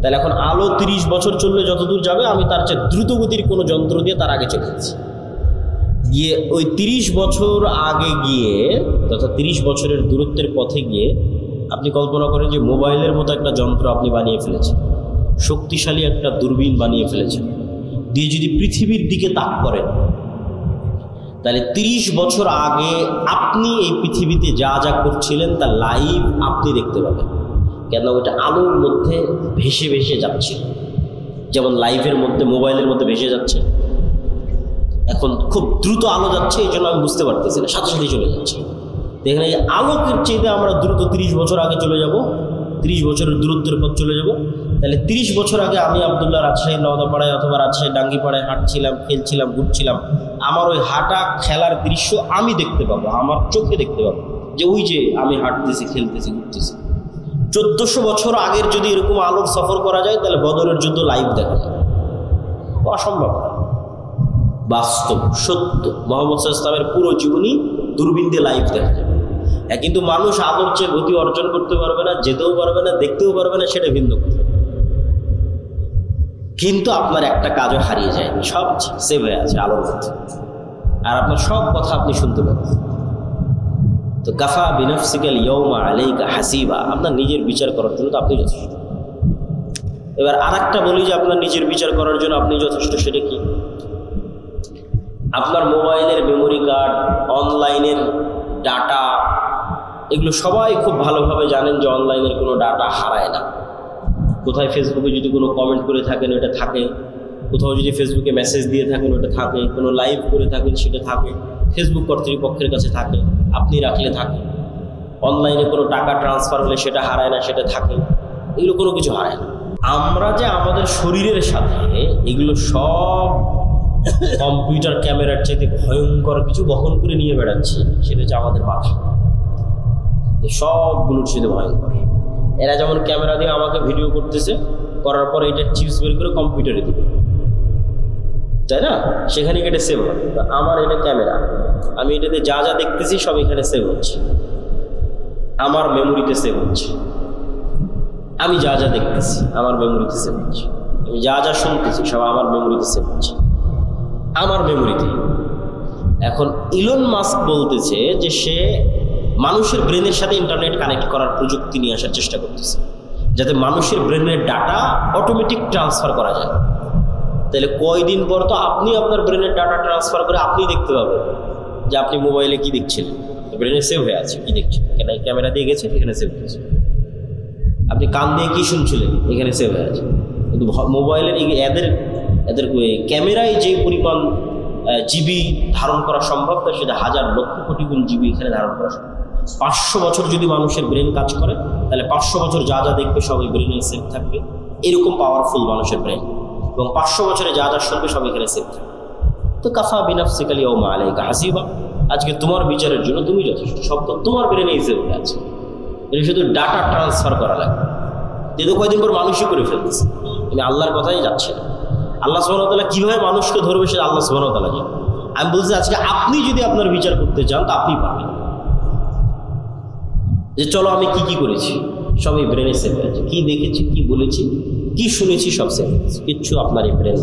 তাহলে এখন আলো 30 বছর চললে যত দূর যাবে, আমি তার চেয়ে দ্রুত গতির কোনো যন্ত্র দিয়ে তার আগে চলে গেছি। গিয়ে ওই 30 বছর আগে গিয়ে, তথা 30 বছরের দূরত্বের পথে গিয়ে আপনি কল্পনা করেন যে মোবাইলের মতো একটা যন্ত্র আপনি বানিয়ে ফেলেছেন, শক্তিশালী একটা দূরবীন বানিয়ে ফেলেছেন, দিয়ে যদি পৃথিবীর দিকে তাক করেন, তাহলে 30 বছর আগে আপনি এই পৃথিবীতে যা যা করছিলেন তা লাইভ আপনি দেখতে পাবেন। কেন? ওইটা আলোর মধ্যে ভেসে ভেসে যাচ্ছে, যেমন লাইভের মধ্যে, মোবাইলের মধ্যে ভেসে যাচ্ছে। এখন খুব দ্রুত আলো যাচ্ছে, এই জন্য আমি বুঝতে পারতেছি না, সাথে সাথেই চলে যাচ্ছে। এখানে এই আলোকের চাইতে আমরা দ্রুত 30 বছর আগে চলে যাব, 30 বছরের দূরত্বের পথ চলে যাব। তাহলে 30 বছর আগে আমি আব্দুল্লাহ রাজশাহী নওদাপাড়ায় অথবা রাজশাহী ডাঙ্গিপাড়ায় হাঁটছিলাম, খেলছিলাম, ঘুরছিলাম, আমার ওই হাঁটা খেলার দৃশ্য আমি দেখতে পাবো, আমার চোখে দেখতে পাবো, যে ওই যে আমি হাঁটতেছি, খেলতেছি, ঘুরতেছি। 1400 বছর আগের যদি এরকম আলোর সফর করা যায়, তাহলে বদরের যুদ্ধ লাইভ দেখা যায়। অসম্ভব, বাস্তব, সত্য। মুহাম্মদ সাল্লাল্লাহু আলাইহি ওয়াসাল্লামের পুরো জীবনী দূরবীন দিয়ে লাইভ দেখা যাবে। কিন্তু মানুষ আলোর চেয়ে গতি অর্জন করতে পারবে না, যেতেও পারবে না, দেখতেও পারবে না, সেটা ভিন্ন কথা। কিন্তু আপনার একটা কাজও হারিয়ে যায়, সব সেভ হয়ে আছে আলোর মধ্যে, আর আপনার সব কথা আপনি শুনতে পাবেন। তো কাফা বিনাফসিকাল ইয়াউমা আলাইকা হাসিবা, আপনার নিজের বিচার করার জন্য তো আপনি যথেষ্ট। এবার আর একটা বলি যে আপনার নিজের বিচার করার জন্য আপনি যথেষ্ট, সেটা কি? আপনার মোবাইলের মেমোরি কার্ড, অনলাইনের ডাটা, এগুলো সবাই খুব ভালোভাবে জানেন যে অনলাইনের কোনো ডাটা হারায় না। কোথায় ফেসবুকে যদি কোনো কমেন্ট করে থাকেন ওটা থাকে, কোথাও যদি ফেসবুকে মেসেজ দিয়ে থাকেন ওটা থাকে, কোনো লাইভ করে থাকেন সেটা থাকে, ফেসবুক কর্তৃপক্ষের কাছে থাকে, আপনি রাখলে থাকে। অনলাইনে কোনো টাকা ট্রান্সফার হলে সেটা হারায় না, সেটা থাকে। এগুলো কোনো কিছু হারায় না। আমরা যে আমাদের শরীরের সাথে এগুলো সব কম্পিউটার ক্যামেরার চাইতে ভয়ঙ্কর কিছু বহন করে নিয়ে বেড়াচ্ছি, সেটা হচ্ছে আমাদের মাথা। সবগুলোর সাথে ভয়ঙ্কর। এরা যেমন ক্যামেরা দিয়ে আমাকে ভিডিও করতেছে, করার পরে এটা চিপস বের করে কম্পিউটারে দিবে, তাই না? সেখানে এটা সেভ হবে। আমার এটা ক্যামেরা, আমি এটাতে যা যা দেখতেছি সব এখানে সেভ হচ্ছে, আমার মেমোরিতে সেভ হচ্ছে। আমি যা যা দেখতেছি আমার মেমোরিতে সেভ হচ্ছে, আমি যা যা শুনতেছি সব আমার মেমোরিতে সেভ হচ্ছে, আমার মেমোরিতে। এখন ইলন মাস্ক বলতেছে যে সে মানুষের ব্রেনের সাথে ইন্টারনেট কানেক্ট করার প্রযুক্তি নিয়ে আসার চেষ্টা করতেছে, যাতে মানুষের ব্রেনের ডাটা অটোমেটিক ট্রান্সফার করা যায়। তাহলে কয়দিন পর তো আপনি আপনার ব্রেনের ডাটা ট্রান্সফার করে আপনি দেখতে পাবেন যে আপনি মোবাইলে কি দেখছিলেন, ব্রেনে সেভ হয়ে আছে কি দেখছেন, এখানে ক্যামেরা দিয়ে গেছে এখানে সেভ হয়েছে, আপনি কান দিয়ে কি শুনছিলেন এখানে সেভ হয়ে আছে। কিন্তু মোবাইলের এদের ক্যামেরায় যে পরিমাণ জিবি ধারণ করা সম্ভব, তা সেটা হাজার লক্ষ কোটি গুণ জিবি এখানে ধারণ করা সম্ভব। 500 বছর যদি মানুষের ব্রেন কাজ করে, তাহলে 500 বছর যা যা দেখবে সব এই ব্রেনে সেভ থাকবে। এরকম পাওয়ারফুল মানুষের ব্রেন, এবং 500 বছরে যা যা শুনবে সব এখানে সেভ থাকবে। তো কাফা বিনাফসিকা আল-ইয়াওমা আলাইকা হাসিবা, আজকে তোমার বিচারের জন্য তুমি যথেষ্ট, সব তো তোমার ব্রেনেই সেভ হয়ে আছে। এটা শুধু ডাটা ট্রান্সফার করা লাগবে, যেহেতু কয়দিন পর মানুষই করে ফেলতেছে। আমি আল্লাহর কথাই যাচ্ছে না। আল্লাহ সুবহানাহু ওয়া তাআলা কিভাবে মানুষকে ধরবে সেটা আল্লাহ সুবহানাহু ওয়া তাআলা জানেন। আমি বলছি আজকে আপনি যদি আপনার বিচার করতে চান তা আপনি পারবেন, যে চলো আমি কি কি করেছি সবই ব্রেনে সেভ হয়ে আছে, কি দেখেছি কি বলেছি কি শুনেছি সব সেভ হয়ে আছে, কিচ্ছু আপনার এই ব্রেন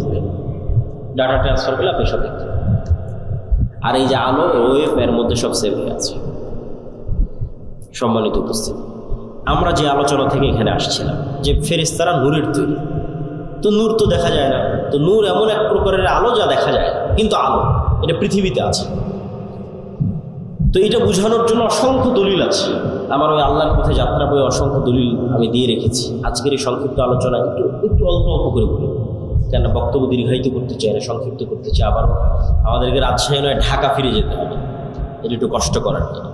ডাটা ট্রান্সফার করলে আপনি সব দেখতে। আর এই যে আলো ওয়েভ এর মধ্যে সব সেভ হয়ে আছে। সম্মানিত উপস্থিতি, আমরা যে আলোচনা থেকে এখানে আসছিলাম যে ফেরেশতারা নূরের তৈরি, তো নূর তো দেখা যায় না, তো নূর এমন এক প্রকারের আলো যা দেখা যায় না, কিন্তু আলো এটা পৃথিবীতে আছে। তো এটা বোঝানোর জন্য অসংখ্য দলিল আছে। আমার ওই আল্লাহর পথে যাত্রা বই অসংখ্য দলিল আমি দিয়ে রেখেছি। আজকের এই সংক্ষিপ্ত আলোচনা একটু অল্প অল্প করে বলি, কেন বক্তব্য দীর্ঘায়িত করতে চাই না, সংক্ষিপ্ত করতে চাই। আবার আমাদেরকে রাজশাহী নয় ঢাকা ফিরে যেতে হবে, এটা একটু কষ্ট করার জন্য।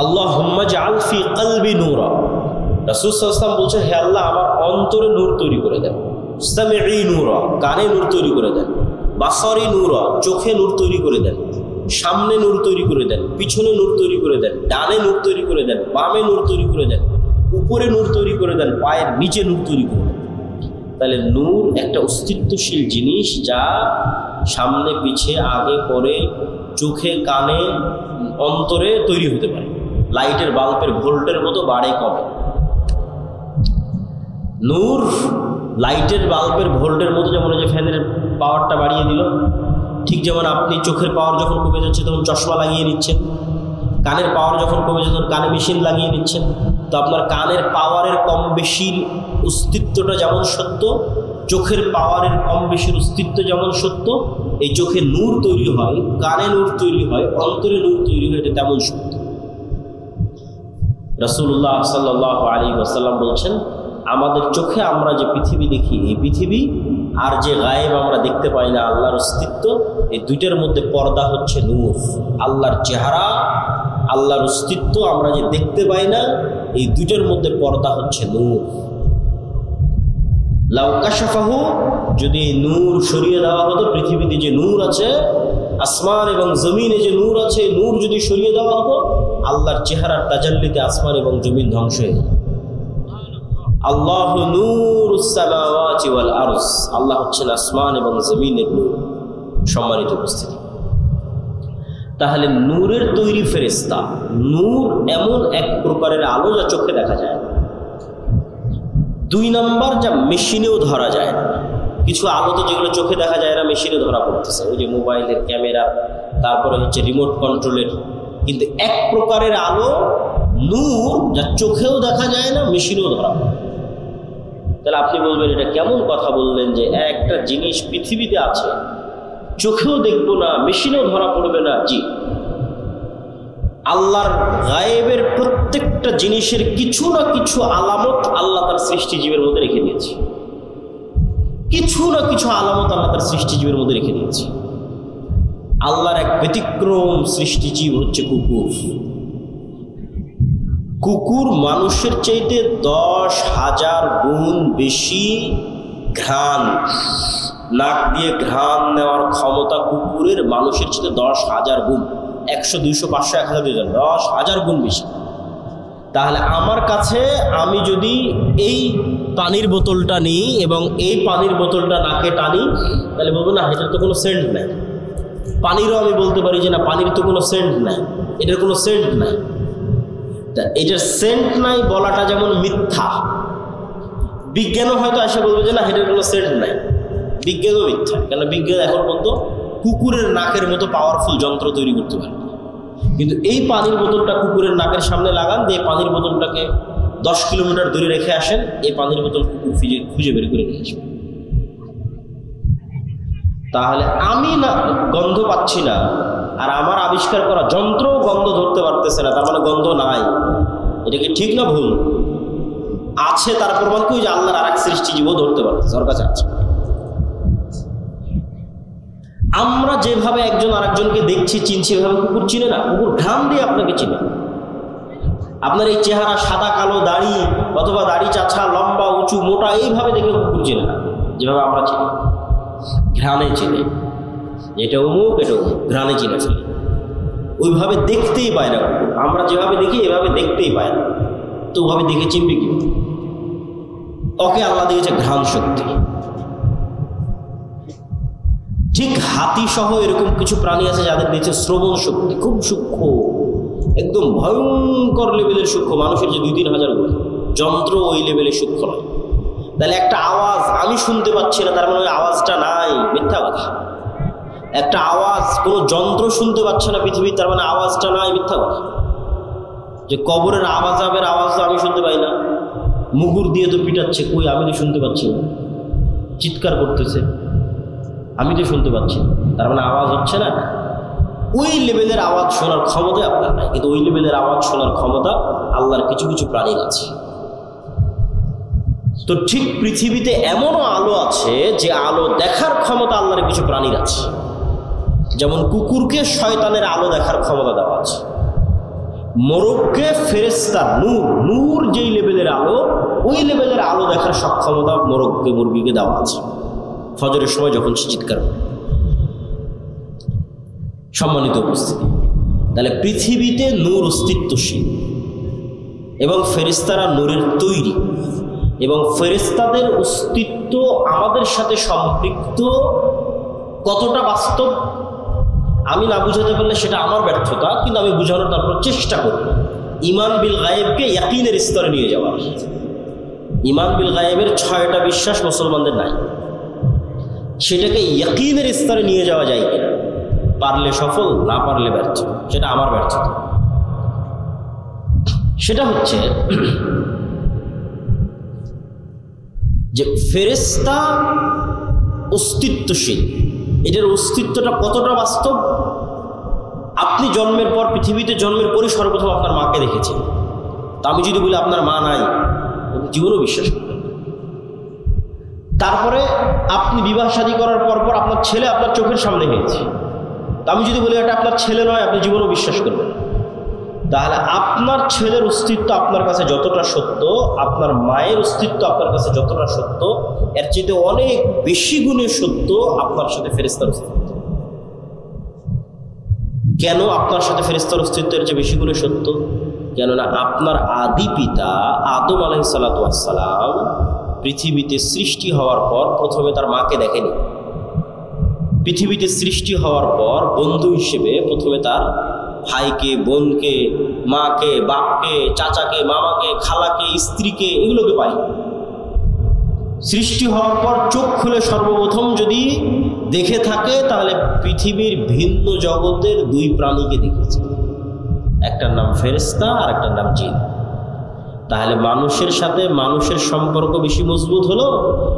আল্লাহুম্মা জাআল ফি কলবি নূরা, রাসূল সাল্লাল্লাহু আলাইহি ওয়াসাল্লাম বলছেন, হে আল্লাহ আমার অন্তরে নূর তৈরি করে দেন। সামিঈ নূরা, কানে নূর তৈরি করে দেন। বাসারি নূরা, চোখে নূর তৈরি করে দেন। সামনে নূর তৈরি করে দেন, পিছনে নূর তৈরি করে দেন, ডানে নূর তৈরি করে দেন, বামে নূর তৈরি করে দেন, উপরে নূর তৈরি করে দেন, পায়ের নিচে নূর তৈরি করে দেন। তাহলে নূর একটা অস্তিত্বশীল জিনিস, যা সামনে পিছে আগে পরে চোখে কানে অন্তরে তৈরি হতে পারে। লাইটের বাল্বের ভোল্টের মতো বাড়ে কমে। নূর লাইটের বাল্বের ভোল্টের মতো, যেমন যে ফ্যানের পাওয়ারটা বাড়িয়ে দিল, ঠিক যেমন আপনি চোখের পাওয়ার যখন কমে যাচ্ছে তখন চশমা লাগিয়ে নিচ্ছেন, কানের পাওয়ার যখন কমে যাচ্ছে তখন কানে মেশিন লাগিয়ে নিচ্ছেন। তো আপনার কানের পাওয়ারের কম বেশির অস্তিত্বটা যেমন সত্য, চোখের পাওয়ারের কম বেশির অস্তিত্ব যেমন সত্য, এই চোখে নূর তৈরি হয়, কানে নূর তৈরি হয়, অন্তরে নূর তৈরি হয়, এটা তেমন সত্য। রাসূলুল্লাহ সাল্লাল্লাহু আলাইহি ওয়াসাল্লাম বলছেন, আমাদের চোখে আমরা যে পৃথিবী দেখি, এই পৃথিবী আর যে গায়েব আমরা দেখতে পাই না আল্লাহর অস্তিত্ব, এই দুইটার মধ্যে পর্দা হচ্ছে নূর। আল্লাহর চেহারা, আল্লাহর অস্তিত্ব আমরা যে দেখতে পাই না, এই দুইটার মধ্যে পর্দা হচ্ছে নূর। লাউ কাশাফাহু, যদি নূর সরিয়ে দেওয়া হতো, পৃথিবীতে যে নূর আছে, আসমান এবং জমিনে যে নূর আছে, নূর যদি সরিয়ে দেওয়া হতো, আল্লাহর চেহারার তাজাল্লিতে আসমান এবং জমিন ধ্বংস হয়ে যেত। আল্লাহু নূরুস সামাওয়াতি ওয়াল আরজ, আল্লাহ হচ্ছেন আসমান এবং জমিনের নূর। সম্মানিত উপস্থিতি, তাহলে নূরের তৈরি ফেরেশতা। নূর এমন এক প্রকারের আলো যা চোখে দেখা যায় না। 2 নম্বর, যা মেশিনেও ধরা যায় না। কিছু আলো তো যেগুলো চোখে দেখা যায় না, মেশিনে ধরা পড়তেছে, ওই যে মোবাইলের ক্যামেরা, তারপরে হচ্ছে রিমোট কন্ট্রোলের। কিন্তু এক প্রকারের আলো নূর যা চোখেও দেখা যায় না, মেশিনেও ধরা পড়ে। তাহলে আপনি বলবেন এটা কেমন কথা বললেন যে একটা জিনিস পৃথিবীতে আছে, চোখেও দেখবো না, মেশিনেও ধরা পড়বে না? জি, আল্লাহর গায়েবের প্রত্যেকটা জিনিসের কিছু না কিছু আলামত আল্লাহ তার সৃষ্টিজীবের মধ্যে রেখে দিয়েছে। কিছু না কিছু আলামত আল্লাহ তার সৃষ্টিজীবের মধ্যে রেখে দিয়েছে। আল্লাহর এক ব্যতিক্রম সৃষ্টিজীব হচ্ছে কুকুর। কুকুর মানুষের চাইতে 10,000 গুণ বেশি ঘ্রাণ, নাক দিয়ে ঘ্রাণ নেওয়ার ক্ষমতা কুকুরের মানুষের চাইতে 10,000 গুণ। 100, 200, 500, 1000, 10,000 গুণ বেশি। তাহলে আমার কাছে আমি যদি এই পানির বোতলটা নিই এবং এই পানির বোতলটা নাকে টানি, তাহলে বলবো না এটার তো কোনো সেন্ট নাই। পানিরও আমি বলতে পারি যে না, পানির তো কোনো সেন্ট নাই, এটার কোনো সেন্ট নাই। তা এটার সেন্ট নাই বলাটা যেমন মিথ্যা, বিজ্ঞানও হয়তো এসে বলবে যে না এটার কোনো সেন্ট নাই, বিজ্ঞানও মিথ্যা। কেন? বিজ্ঞান এখন পর্যন্ত কুকুরের নাকের মতো পাওয়ারফুল যন্ত্র তৈরি করতে পারে। কিন্তু এই পানির বোতলটা কুকুরের নাকের সামনে লাগান দিয়ে পানির বোতলটাকে 10 কিলোমিটার দূরে রেখে আসেন, এই পানির বোতল কুকুর খুঁজে বের করে নিয়ে আসবে। তাহলে আমি না গন্ধ পাচ্ছি না, আর আমার আবিষ্কার করা যন্ত্র গন্ধ ধরতে পারতেছে না, তার মানে গন্ধ নাই। এটা কি ঠিক না ভুল? আছে, তার প্রমাণ কি? যে আল্লাহর আরেক সৃষ্টি জীবও ধরতে পারতেছে, ওর কাছে আছে। আমরা যেভাবে একজন আরেকজনকে দেখছি চিনছি, এভাবে কুকুর চিনে না। কুকুর ঘ্রাণ দিয়ে আপনাকে চিনে। আপনার এই চেহারা, সাদা কালো দাড়ি অথবা দাড়ি চাছা, লম্বা উঁচু মোটা, এইভাবে দেখে কুকুর চিনে না যেভাবে আমরা চিনি। ঘ্রাণে চিনে, এটা অমুক এটা অমুক, ঘ্রাণে চিনে ফেলে। ওইভাবে দেখতেই পায় না কুকুর। আমরা যেভাবে দেখি এভাবে দেখতেই পায় না, তো ওভাবে দেখে চিনবে কি? ওকে আল্লাহ দিয়েছে ঘ্রাণ শক্তি। ঠিক হাতি সহ এরকম কিছু প্রাণী আছে যাদের দিয়েছে শ্রবণ শক্তি, খুব সূক্ষ্ম, একদম ভয়ঙ্কর লেভেলের সূক্ষ্ম। মানুষের যে 2-3 হাজার যন্ত্র ওই লেভেলের সূক্ষ্ম নয়। তাহলে একটা আওয়াজ আমি শুনতে পাচ্ছি না, তার মানে ওই আওয়াজটা নাই, মিথ্যা কথা। একটা আওয়াজ কোনো যন্ত্র শুনতে পাচ্ছে না পৃথিবীর, তার মানে আওয়াজটা নাই, মিথ্যা কথা। যে কবরের আওয়াজের আওয়াজ তো আমি শুনতে পাই না, মুগুর দিয়ে তো পিটাচ্ছে, কই আমি তো শুনতে পাচ্ছি না, চিৎকার করতেছে, আমি তো শুনতে পাচ্ছি না, তার মানে আওয়াজ হচ্ছে না। ওই লেভেলের আওয়াজ শোনার ক্ষমতা আপনার নাই, কিন্তু ওই লেভেলের আওয়াজ শোনার ক্ষমতা আল্লাহর কিছু কিছু প্রাণীর আছে। তো ঠিক পৃথিবীতে এমনও আলো আছে যে আলো দেখার ক্ষমতা আল্লাহর কিছু প্রাণীর আছে। যেমন কুকুরকে শয়তানের আলো দেখার ক্ষমতা দেওয়া আছে, মোরগকে ফেরেশতা নূর যেই লেভেলের আলো, ওই লেভেলের আলো দেখার সক্ষমতা মোরগকে, মুরগিকে দেওয়া আছে ফজরের সময় যখন সে চিৎকার করে। সম্মানিত উপস্থিতি, তাহলে পৃথিবীতে নূর অস্তিত্বশীল এবং ফেরেশতারা নূরের তৈরি, এবং ফেরেশতাদের অস্তিত্ব আমাদের সাথে সম্পৃক্ত কতটা বাস্তব আমি না বুঝাতে পারলে সেটা আমার ব্যর্থতা, কিন্তু আমি বুঝানোর তারপর চেষ্টা করব। ঈমান বিল গায়েবকে ইয়াকিনের স্তরে নিয়ে যাওয়া। ঈমান বিল গায়েবের 6টা বিশ্বাস মুসলমানদের নাই, সেটাকে ইয়াকিনের স্তরে নিয়ে যাওয়া যায় কিনা, পারলে সফল, না পারলে ব্যর্থ, সেটা আমার ব্যর্থতা। সেটা হচ্ছে যে ফেরেশতা অস্তিত্বশীল, এটার অস্তিত্বটা কতটা বাস্তব। আপনি জন্মের পর, পৃথিবীতে জন্মের পরই সর্বপ্রথম আপনার মাকে দেখেছেন। তা আমি যদি বলি আপনার মা নাই, জীবনও বিশ্বাস করবেন। তারপরে আপনি বিবাহ শাদী করার পর আপনার ছেলে আপনার চোখের সামনে হয়েছে, তা আমি যদি বলি এটা আপনার ছেলে নয়, আপনি জীবনও বিশ্বাস করবেন। তাহলে আপনার ছেলের অস্তিত্ব আপনার কাছে যতটা সত্য, আপনার মায়ের অস্তিত্ব আপনার কাছে যতটা সত্য, এর চেয়ে অনেক বেশি গুণে সত্য আপনার সাথে ফেরেশতার অস্তিত্ব। কেন আপনার সাথে ফেরেশতার অস্তিত্বের চেয়ে বেশি গুণে সত্য? কেননা আপনার আদি পিতা আদম আলাইহিস সালাতু ওয়াস সালাম পৃথিবীতে সৃষ্টি হওয়ার পর প্রথমে তার মাকে দেখেনি। পৃথিবীতে সৃষ্টি হওয়ার পর বন্ধু হিসেবে প্রথমে তার ভাইকে, বোনকে, মাকে, বাপকে, চাচাকে, মামাকে, খালাকে, স্ত্রীকে, এগুলোকে পাই। সৃষ্টি হওয়ার পর চোখ খুলে সর্বপ্রথম যদি দেখে থাকে তাহলে পৃথিবীর ভিন্ন জগতের 2 প্রাণীকে দেখেছে, একটার নাম ফেরেশতা আর একটার নাম জিন। তাহলে মানুষের সাথে মানুষের সম্পর্ক বেশি মজবুত হলো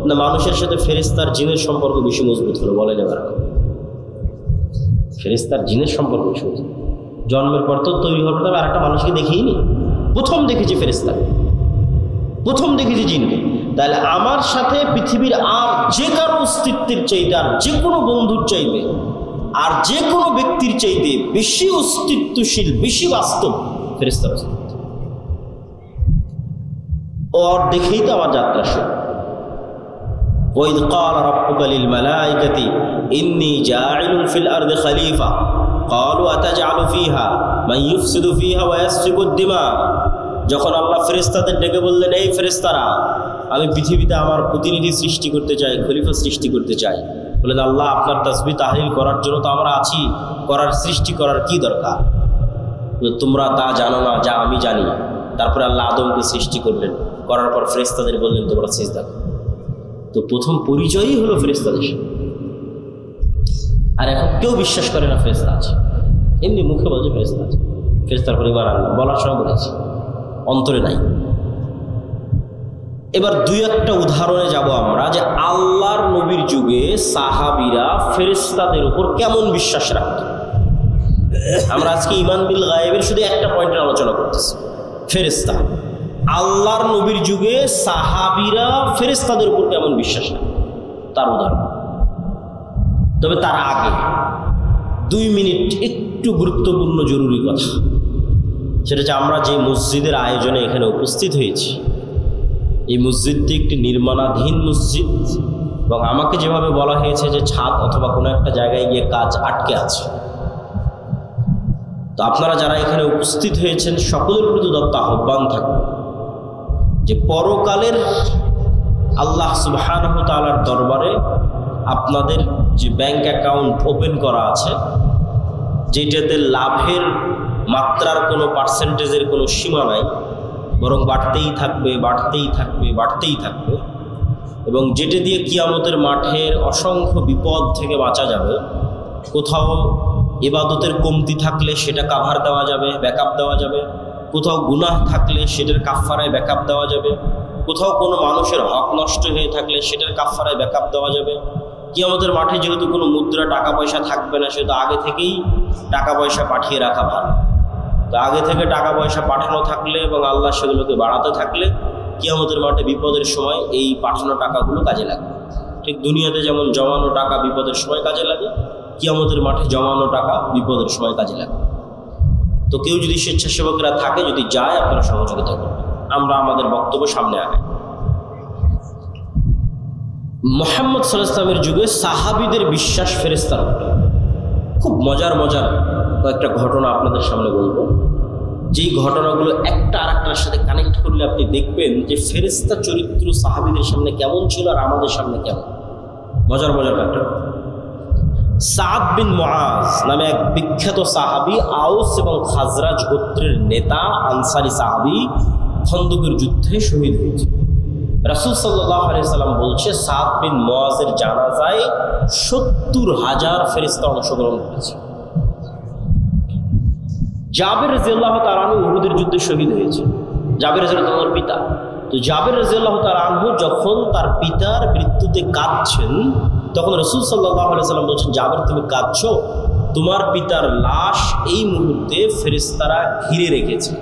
না মানুষের সাথে ফেরেশতার জিনের সম্পর্ক বেশি মজবুত হলো? বলেন এবার। ফেরেশতার জিনের সম্পর্ক বেশি মজবুত। জন্মের পর তো তৈরি হওয়ার পর আর একটা মানুষকে দেখিনি, প্রথম দেখেছি ফেরেশতাকে, প্রথম দেখেছি জিনকে। তাহলে আমার সাথে পৃথিবীর আর যে কারো অস্তিত্বের চাইতে, আর যে কোনো বন্ধুর চাইতে, আর যে কোনো ব্যক্তির চাইতে বেশি অস্তিত্বশীল, বেশি বাস্তব ফেরেশতার অস্তিত্ব। ওর দেখেই তো আমার যাত্রা শুরু। وَإِذْ قَالَ رَبُّكَ لِلْمَلَائِكَةِ إِنِّي جَاعِلٌ فِي الْأَرْضِ خَلِيفَةً قَالُوا أَتَجْعَلُ فِيهَا مَن يُفْسِدُ فِيهَا وَيَسْفِكُ الدِّمَاءَ। যখন আল্লাহ ফেরেশতাদের ডেকে বললেন, এই ফেরেশতারা, আমি পৃথিবীতে আমার প্রতিনিধি সৃষ্টি করতে চাই, খলিফা সৃষ্টি করতে চাই। বললেন, আল্লাহ আপনার তাসবিহ তাহলিল করার জন্য তো আমরা আছি, করার সৃষ্টি করার কি দরকার? তোমরা তা জানো না যা আমি জানি। তারপরে আল্লাহ আদমকে সৃষ্টি করলেন, করার পর ফেরেশতাদের বললেন তোমরা সিজদা করো। তো প্রথম পরিচয়ই হলো ফেরেশতাদের। আর এখন কেউ বিশ্বাস করে না ফেরেশতা আছে। এমনি মুখে বলছে ফেরেশতা আছে, ফেরেশতার পরিবার আনলাম, বলার সময় বলেছি, অন্তরে নাই। এবার দুই একটা উদাহরণে যাব আমরা যে আল্লাহর নবীর যুগে সাহাবীরা ফেরেশতাদের উপর কেমন বিশ্বাস রাখত। আমরা আজকে ঈমান বিল গায়েবের শুধু একটা পয়েন্টের আলোচনা করতেছি, ফেরেশতা। আল্লাহর নবীর যুগে সাহাবীরা ফেরেশতাদের উপর কেমন বিশ্বাস রাখত তার উদাহরণ। তবে তার আগে 2 মিনিট একটু গুরুত্বপূর্ণ জরুরি কথা, সেটা হচ্ছে আমরা যে মসজিদের আয়োজনে এখানে উপস্থিত হয়েছি, এই মসজিদটি একটি নির্মাণাধীন মসজিদ এবং আমাকে যেভাবে বলা হয়েছে যে ছাদ অথবা কোনো একটা জায়গায় গিয়ে কাজ আটকে আছে। তো আপনারা যারা এখানে উপস্থিত হয়েছেন সকলের প্রতি দত্ত আহ্বান থাকবে যে পরকালের আল্লাহ সুবহানাহু ওয়া তাআলার দরবারে আপনাদের যে ব্যাংক অ্যাকাউন্ট ওপেন করা আছে, যেটাতে লাভের মাত্রার কোনো পার্সেন্টেজের কোনো সীমা নাই, বরং বাড়তেই থাকবে বাড়তেই থাকবে বাড়তেই থাকবে, এবং যেটা দিয়ে কিয়ামতের মাঠের অসংখ্য বিপদ থেকে বাঁচা যাবে। কোথাও ইবাদতের কমতি থাকলে সেটা কাভার দেওয়া যাবে, ব্যাকআপ দেওয়া যাবে, কোথাও গুনাহ থাকলে সেটার কাফফারায় ব্যাকআপ দেওয়া যাবে, কোথাও কোনো মানুষের হক নষ্ট হয়ে থাকলে সেটার কাফফারায় ব্যাকআপ দেওয়া যাবে। কিয়ামতের মাঠে যেহেতু কোনো মুদ্রা টাকা পয়সা থাকবে না, সেহেতু আগে থেকেই টাকা পয়সা পাঠিয়ে রাখা ভালো। তো আগে থেকে টাকা পয়সা পাঠানো থাকলে এবং আল্লাহ সেগুলোকে বাড়াতে থাকলে কিয়ামতের মাঠে বিপদের সময় এই পাঠানো টাকাগুলো কাজে লাগবে। ঠিক দুনিয়াতে যেমন জমানো টাকা বিপদের সময় কাজে লাগে, কিয়ামতের মাঠে জমানো টাকা বিপদের সময় কাজে লাগবে। তো কেউ যদি স্বেচ্ছাসেবকরা থাকে, যদি যায়, আপনারা সহযোগিতা করবেন। আমরা আমাদের বক্তব্য সামনে আগাই। মুহাম্মদ সাল্লাল্লাহু আলাইহি ওয়াসাল্লামের যুগে সাহাবীদের বিশ্বাস ফেরেশতার উপরে। খুব মজার মজার কয়েকটা ঘটনা আপনাদের সামনে বলবো, যেই ঘটনাগুলো একটা আরেকটার সাথে কানেক্ট করলে আপনি দেখবেন যে ফেরেশতা চরিত্র সাহাবীদের সামনে কেমন ছিল আর আমাদের সামনে কেমন। মজার মজার কয়েকটা। সাদ বিন মুআজ নামে এক বিখ্যাত সাহাবী, আউস এবং খাজরাজ গোত্রের নেতা, আনসারী সাহাবী, খন্দকের যুদ্ধে শহীদ হয়েছে। রাসূল সাল্লাল্লাহু আলাইহি সাল্লাম বলছে সাদ বিন মুআজের জানাজায় ৭০,০০০ ফেরেশতা অংশগ্রহণ করেছে। জাবের রাদিয়াল্লাহু তাআলা আনহু উহুদের যুদ্ধে শহীদ হয়েছে। জাবের রাদিয়াল্লাহু তাআলার পিতা। তো জাবের রাদিয়াল্লাহু তাআলা আনহু যখন তার পিতার মৃত্যুতে কাঁদছেন, তখন রাসূল সাল্লাল্লাহু আলাইহি সাল্লাম বলছেন, জাবের তুমি কাঁদছো, তোমার পিতার লাশ এই মুহূর্তে ফেরেশতারা ঘিরে রেখেছে,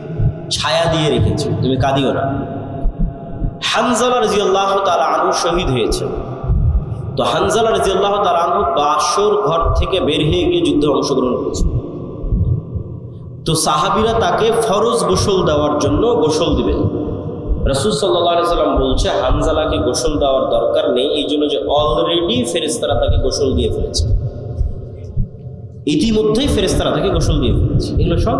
ছায়া দিয়ে রেখেছে, তুমি কাঁদিও না। হানজালা রাদিয়াল্লাহু তাআলা আনহু শহীদ হয়েছে। তো হানজালা রাদিয়াল্লাহু তাআলা আনহু বাসর ঘর থেকে বের হয়ে গিয়ে যুদ্ধে অংশগ্রহণ করেছে। তো সাহাবীরা তাকে ফরজ গোসল দেওয়ার জন্য গোসল দিবেন। রাসূল সাল্লাল্লাহু আলাইহি সাল্লাম বলছে হানজালাকে গোসল দেওয়ার দরকার নেই, এই জন্য যে অলরেডি ফেরেশতারা তাকে গোসল দিয়ে ফেলেছে, ইতিমধ্যেই ফেরেশতারা তাকে গোসল দিয়ে ফেলেছে। এগুলো সব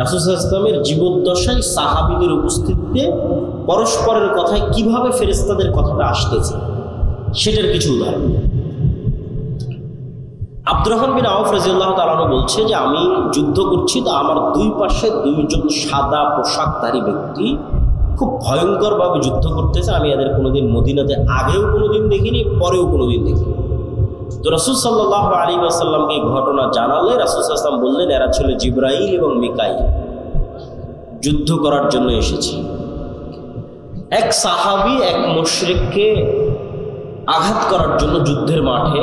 রাসূল সাল্লাল্লাহু আলাইহি ওয়াসাল্লামের জীবদ্দশায় সাহাবীদের উপস্থিতিতে পরস্পরের কথায় কিভাবে ফেরেশতাদের কথাটা আসতেছে সেটার কিছু উদাহরণ। আব্দুর রহমান বিন আউফ রাদিয়াল্লাহু তাআলা আনহু বলছে যে আমি যুদ্ধ করছি, তো আমার দুই পাশে দুইজন সাদা পোশাকধারী ব্যক্তি খুব ভয়ঙ্করভাবে যুদ্ধ করতেছে। আমি এদের কোনোদিন মদিনাতে আগেও কোনোদিন দেখিনি, পরেও কোনোদিন দেখিনি। তো রাসূল সাল্লাল্লাহু আলাইহি ওয়াসাল্লামকে এই ঘটনা জানালে রাসূল সাল্লাল্লাহু আলাইহি ওয়াসাল্লাম বললেন, এরা ছিল জিবরাইল এবং মিকাইল, যুদ্ধ করার জন্য এসেছে। এক সাহাবী এক মুশরিককে আঘাত করার জন্য যুদ্ধের মাঠে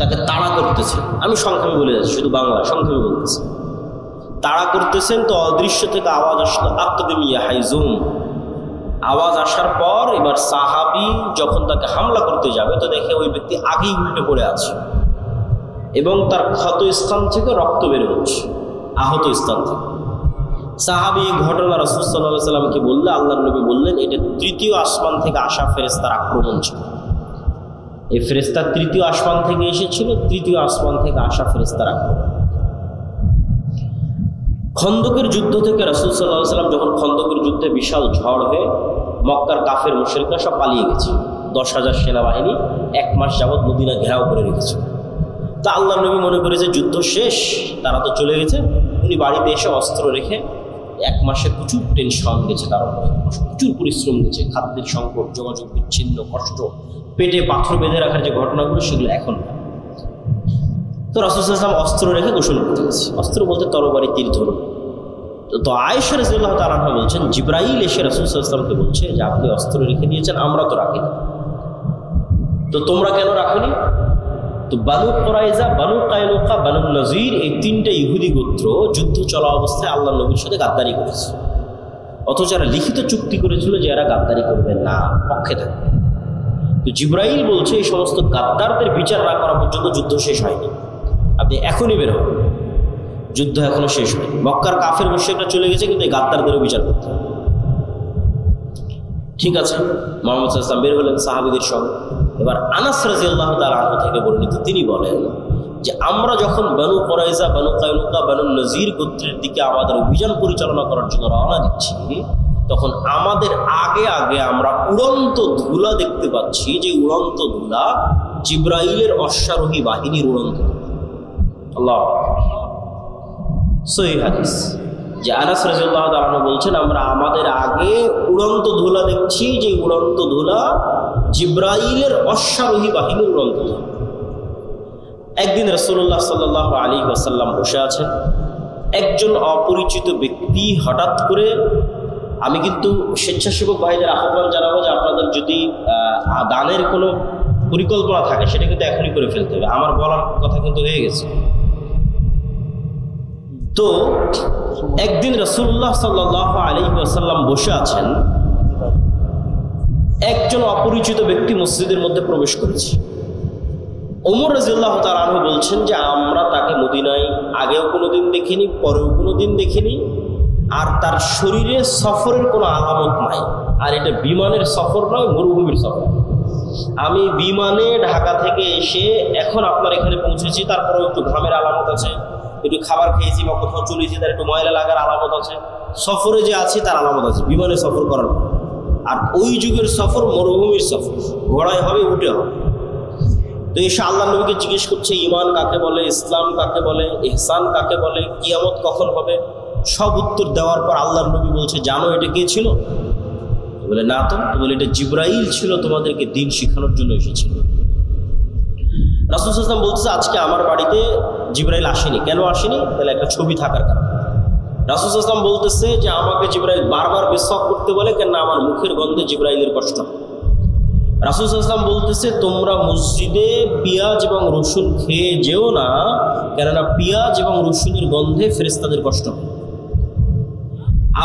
তাকে তাড়া করতেছে। আমি সংক্ষেপে বলে যাচ্ছি, শুধু বাংলা সংক্ষেপে বলতেছি। তাড়া করতেছেন, তো অদৃশ্য থেকে আওয়াজ আসলো, আকদিম ইয়া হাইজুম। আওয়াজ আসার পর এবার সাহাবী যখন তাকে হামলা করতে যাবে, তো দেখে ওই ব্যক্তি আগেই উল্টে পড়ে আছে এবং তার ক্ষত স্থান থেকে রক্ত বের হচ্ছে, আহত স্থান থেকে। সাহাবী এই ঘটনা রাসূল সাল্লাল্লাহু আলাইহি ওয়াসাল্লামকে বললে আল্লাহর নবী বললেন, এটা তৃতীয় আসমান থেকে আসা ফেরেশতার আক্রমণ ছিল। এই ফেরেশতা তৃতীয় আসমান থেকে এসেছিল, তৃতীয় আসমান থেকে আসা ফেরেশতার আক্রমণ। খন্দকের যুদ্ধ থেকে রাসূল সাল্লাল্লাহু আলাইহি ওয়াসাল্লাম যখন খন্দকের যুদ্ধে বিশাল ঝড় হয়ে মক্কার কাফের মুশরিকরা সব পালিয়ে গেছে, 10,000 সেনাবাহিনী 1 মাস যাবৎ মদিনা ঘেরাও করে রেখেছে। তা আল্লাহর নবী মনে করে যে যুদ্ধ শেষ, তারা তো চলে গেছে। উনি বাড়িতে এসে অস্ত্র রেখে 1 মাসে প্রচুর টেনশন গেছে, তার প্রচুর পরিশ্রম গেছে, খাদ্যের সংকট, যোগাযোগ বিচ্ছিন্ন, কষ্ট, পেটে পাথর বেঁধে রাখার যে ঘটনাগুলো, সেগুলো এখন তো রাসূল সাল্লাল্লাহু আলাইহি ওয়াসাল্লাম অস্ত্র রেখে গোসল করতে গেছে। অস্ত্র বলতে তরবারি, তীর ধনুক। তো আয়েশা রাদিয়াল্লাহু তাআলা আনহা বলছেন, জিবরাইল এসে রাসূল সাল্লাল্লাহু আলাইহি ওয়াসাল্লামকে বলছে যে আপনি অস্ত্র রেখে দিয়েছেন, আমরা তো রাখিনি, তো তোমরা কেন রাখনি? তো বানু কুরাইজা, বানু কায়নুকা, বানু নযীর এই তিনটা ইহুদি গোত্র যুদ্ধ চলা অবস্থায় আল্লাহর নবীর সাথে গাদ্দারি করেছে, অথচ এরা লিখিত চুক্তি করেছিল যে এরা গাদ্দারি করবে না, পক্ষে থাকবে। তো জিবরাইল বলছে এই সমস্ত গাদ্দারদের বিচার না করা পর্যন্ত যুদ্ধ শেষ হয়নি, আপনি এখনই বের হন, যুদ্ধ এখনো শেষ হয়নি। মক্কার কাফের মুশরিকরা চলে গেছে, কিন্তু এই গাদ্দারদেরও বিচার করতে হবে। ঠিক আছে, মুহাম্মদ সাল্লাল্লাহু আলাইহি ওয়াসাল্লাম বের হলেন সাহাবীদের সঙ্গে। এবার আনাস রাদিয়াল্লাহু তাআলা আনহু থেকে বর্ণিত, তিনি বলেন যে আমরা যখন বানু কুরাইজা, বানু কায়নুকা, বানু নযীর গোত্রের দিকে আমাদের অভিযান পরিচালনা করার জন্য রওনা দিচ্ছি, তখন আমাদের আগে আগে আমরা উড়ন্ত ধুলা দেখতে পাচ্ছি, যে উড়ন্ত ধুলা জিবরাইলের অশ্বারোহী বাহিনীর উড়ন্ত ধুলা। আল্লাহু আকবার। সহিহ হাদিস যে আনাস রাদিয়াল্লাহু তাআলা আনহু বলছেন আমরা আমাদের আগে উড়ন্ত ধুলা দেখছি, যে উড়ন্ত ধুলা জিবরাইলের অশ্বারোহী বাহিনীর উড়ন্ত ধুলা। একদিন রাসূলুল্লাহ সাল্লাল্লাহু আলাইহি ওয়াসাল্লাম বসে আছেন, একজন অপরিচিত ব্যক্তি হঠাৎ করে, আমি কিন্তু স্বেচ্ছাসেবক ভাইদের আহ্বান জানাবো যে আপনাদের যদি দানের কোনো পরিকল্পনা থাকে সেটা কিন্তু এখনই করে ফেলতে হবে, আমার বলার কথা কিন্তু হয়ে গেছে। তো একদিন রাসূলুল্লাহ সাল্লাল্লাহু আলাইহি ওয়াসাল্লাম বসে আছেন, একজন অপরিচিত ব্যক্তি মসজিদের মধ্যে প্রবেশ করেছে। ওমর রাদিয়াল্লাহু তাআলা আনহু বলছেন যে আমরা তাকে মদিনায় আগেও কোনোদিন দেখিনি, পরেও কোনোদিন দেখিনি, আর তার শরীরে সফরের কোনো আলামত নাই, আর এটা বিমানের সফর নয়, মরুভূমির সফর। আমি বিমানে ঢাকা থেকে এসে এখন আপনার এখানে পৌঁছেছি, তারপরেও একটু ঘামের আলামত আছে, একটু খাবার খেয়েছি বা কোথাও চলেছি তার একটু ময়লা লাগার আলামত আছে, সফরে যে আছি তার আলামত আছে বিমানে সফর করার পর। আর ওই যুগের সফর মরুভূমির সফর, ঘোড়ায় হবে, উঠে হবে। তো এসে আল্লাহ নবীকে জিজ্ঞেস করছে ইমান কাকে বলে, ইসলাম কাকে বলে, ইহসান কাকে বলে, কিয়ামত কখন হবে, সব উত্তর দেওয়ার পর আল্লাহর নবী বলছে জানো এটা কে ছিল? বলে না। তো বলে এটা জিবরাইল ছিল, তোমাদেরকে দিন শিখানোর জন্য এসেছিল। রাসূল সাল্লাল্লাহু আলাইহি ওয়াসাল্লাম বলতেছে আজকে আমার বাড়িতে জিবরাইল আসেনি। কেন আসেনি? তাহলে একটা ছবি থাকার কারণে। রাসূল সাল্লাল্লাহু আলাইহি ওয়াসাল্লাম বলতেছে যে আমাকে জিবরাইল বারবার বিসওয়াক করতে বলে, কেন আমার মুখের গন্ধে জিবরাইলের কষ্ট হয়। রাসূল সাল্লাল্লাহু আলাইহি ওয়াসাল্লাম বলতেছে তোমরা মসজিদে পেঁয়াজ এবং রসুন খেয়ে যেও না, কেননা পেঁয়াজ এবং রসুনের গন্ধে ফেরেশতাদের কষ্ট হয়।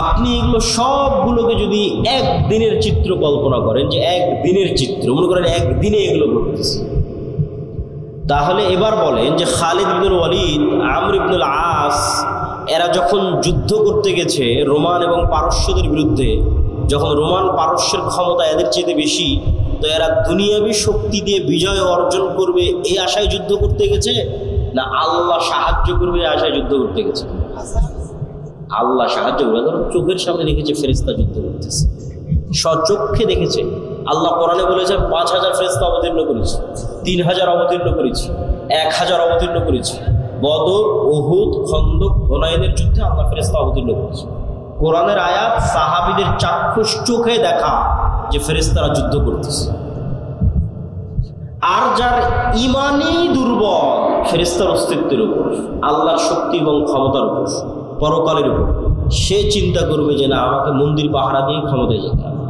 আপনি এগুলো সবগুলোকে যদি একদিনের চিত্র কল্পনা করেন, যে একদিনের চিত্র মনে করেন একদিনে এগুলো ঘটতেছে, তাহলে এবার বলেন যে খালিদ ইবনুল ওয়ালিদ, আমর ইবনুল আস এরা যখন যুদ্ধ করতে গেছে রোমান এবং পারস্যদের বিরুদ্ধে, যখন রোমান পারস্যের ক্ষমতা এদের চেয়ে বেশি, তো এরা দুনিয়াবী শক্তি দিয়ে বিজয় অর্জন করবে এই আশায় যুদ্ধ করতে গেছে, না আল্লাহ সাহায্য করবে এই আশায় যুদ্ধ করতে গেছে? আল্লাহ সাহায্য করবে। কারণ চোখের সামনে দেখেছে ফেরেশতা যুদ্ধ করতেছে, স্বচক্ষে দেখেছে। আল্লাহ কোরআনে বলেছে 5000 ফেরেশতা অবতীর্ণ করেছি, 3000 অবতীর্ণ করেছি, 1000 অবতীর্ণ করেছি। বদর, উহুদ, খন্দক, হুনাইনের যুদ্ধে আল্লাহ ফেরেশতা অবতীর্ণ করেছে। কোরআনের আয়াত সাহাবীদের চাক্ষুষ চোখে দেখা যে ফেরেশতারা যুদ্ধ করতেছে। আর যার ইমানই দুর্বল ফেরেশতার অস্তিত্বের উপর, আল্লাহর শক্তি এবং ক্ষমতার উপর, পরকালের উপর, সে চিন্তা করবে যে না আমাকে মন্দির পাহারা দিয়ে ক্ষমতায় যেতে হবে।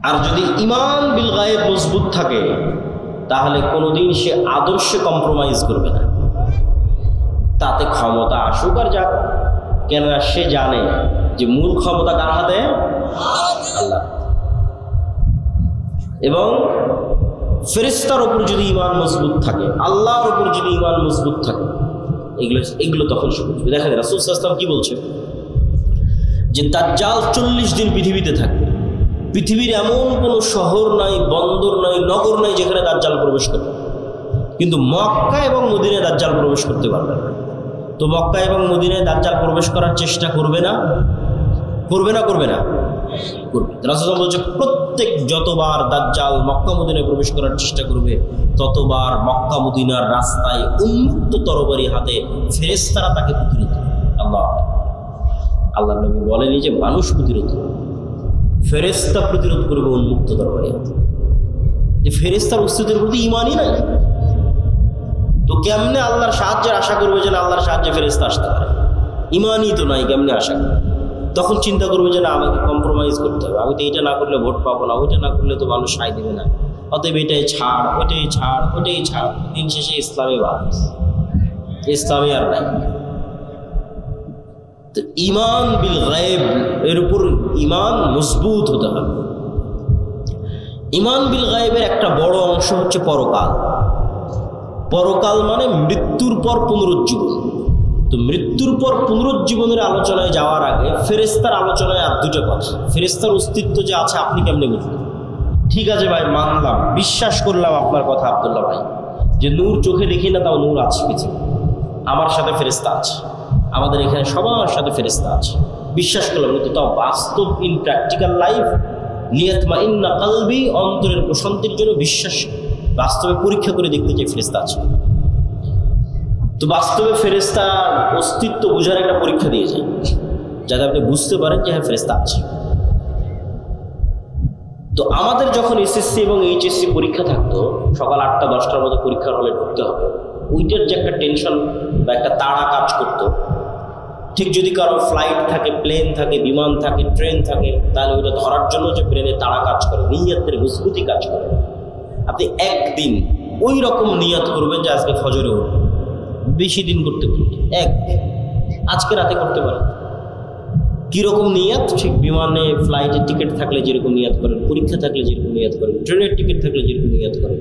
আর যদি ইমান বিল গায়েব মজবুত থাকে তাহলে কোনোদিন সে আদর্শে কম্প্রোমাইজ করবে না, তাতে ক্ষমতা আসুক আর যাক, কেননা সে জানে যে মূল ক্ষমতা কার হাতে? আল্লাহ। এবং ফেরেশতার উপর যদি ইমান মজবুত থাকে, আল্লাহর উপর যদি ইমান মজবুত থাকে, এগুলো তখন সে বুঝবে। দেখেন রাসূল সাল্লাল্লাহু আলাইহি ওয়াসাল্লাম কি বলছে, যে দাজ্জাল 40 দিন পৃথিবীতে থাকবে। পৃথিবীর এমন কোনো শহর নাই, বন্দর নাই, নগর নাই যেখানে দাজ্জাল প্রবেশ করবে, কিন্তু মক্কা এবং মদিনায় দাজ্জাল প্রবেশ করতে পারবে না। তো মক্কা এবং মদিনায় দাজ্জাল প্রবেশ করার চেষ্টা করবে না? করবে না? করবে না? করবে। রাসূল বলছে প্রত্যেক যতবার দাজ্জাল মক্কা মদিনায় প্রবেশ করার চেষ্টা করবে, ততবার মক্কা মদিনার রাস্তায় উন্মুক্ত তরবারি হাতে ফেরেশতারা তাকে প্রতিরোধ করবে। আল্লাহ নবী বলেনি যে মানুষ প্রতিরোধ করবে, ফেরেশতা প্রতিরোধ করবে উন্মুক্ত তরবারি হাতে। যে ফেরেশতার অস্তিত্বের প্রতি ঈমানই নাই, তো কেমনে আল্লাহর সাহায্যের আশা করবে যে না আল্লাহর সাহায্যে ফেরেশতা আসতে পারে? ঈমানই তো নাই, কেমনে আশা করবে? তখন চিন্তা করবে যে না আমাকে কম্প্রোমাইজ করতে হবে, আমি তো এটা না করলে ভোট পাবো না, ওইটা না করলে তো মানুষ সায় দেবে না, অতএব এটাই ছাড়, ওটাই ছাড়, ওটাই ছাড়। দিন শেষে ইসলামে বাদ, ইসলামে আর নাই। তো ঈমান বিল গায়ব, এর উপর ঈমান মজবুত হতে হবে। ঈমান বিল গায়বের একটা বড় অংশ হচ্ছে পরকাল। পরকাল মানে মৃত্যুর পর পুনরুজ্জীবন। তো মৃত্যুর পর পুনরুজ্জীবনের আলোচনায় যাওয়ার আগে ফেরেশতার আলোচনায় আর দুটো কথা। ফেরেশতার অস্তিত্ব যে আছে আপনি কেমনে বুঝবেন? ঠিক আছে ভাই, মানলাম, বিশ্বাস করলাম আপনার কথা আব্দুল্লাহ ভাই, যে নূর চোখে দেখি না, তাও নূর আছে পৃথিবী, আমার সাথে ফেরেশতা আছে, আমাদের এখানে সবার সাথে ফেরেশতা আছে, বিশ্বাস করলাম। কিন্তু তাও বাস্তব ইন প্র্যাকটিক্যাল লাইফ লিয়াতমাইন্না কলবি, অন্তরের প্রশান্তির জন্য বিশ্বাস বাস্তবে পরীক্ষা করে দেখতে চাই ফেরেশতা আছে। তো বাস্তবে ফেরেশতার অস্তিত্ব বোঝার একটা পরীক্ষা দিয়ে যায়, যাতে আপনি বুঝতে পারেন যে হ্যাঁ ফেরেশতা আছে। তো আমাদের যখন এসএসসি এবং এইচএসসি পরীক্ষা থাকতো, সকাল 8টা-10টার মধ্যে পরীক্ষার হলে ঢুকতে হবে, ওইটার যে একটা টেনশন বা একটা তাড়া কাজ করতো, ঠিক যদি কারো ফ্লাইট থাকে, প্লেন থাকে, বিমান থাকে, ট্রেন থাকে, তাহলে ওইটা ধরার জন্য যে ব্রেনে তাড়া কাজ করে, নিয়তের মজবুতি কাজ করে। আপনি একদিন ওই রকম নিয়ত করবেন যে আজকে ফজরে উঠবেন, বেশি দিন করতে পারেন, আজকে রাতে করতে পারেন। কীরকম নিয়ত? ঠিক বিমানে ফ্লাইটের টিকিট থাকলে যেরকম নিয়ত করেন, পরীক্ষা থাকলে যেরকম নিয়ত করেন, ট্রেনের টিকিট থাকলে যেরকম নিয়ত করেন,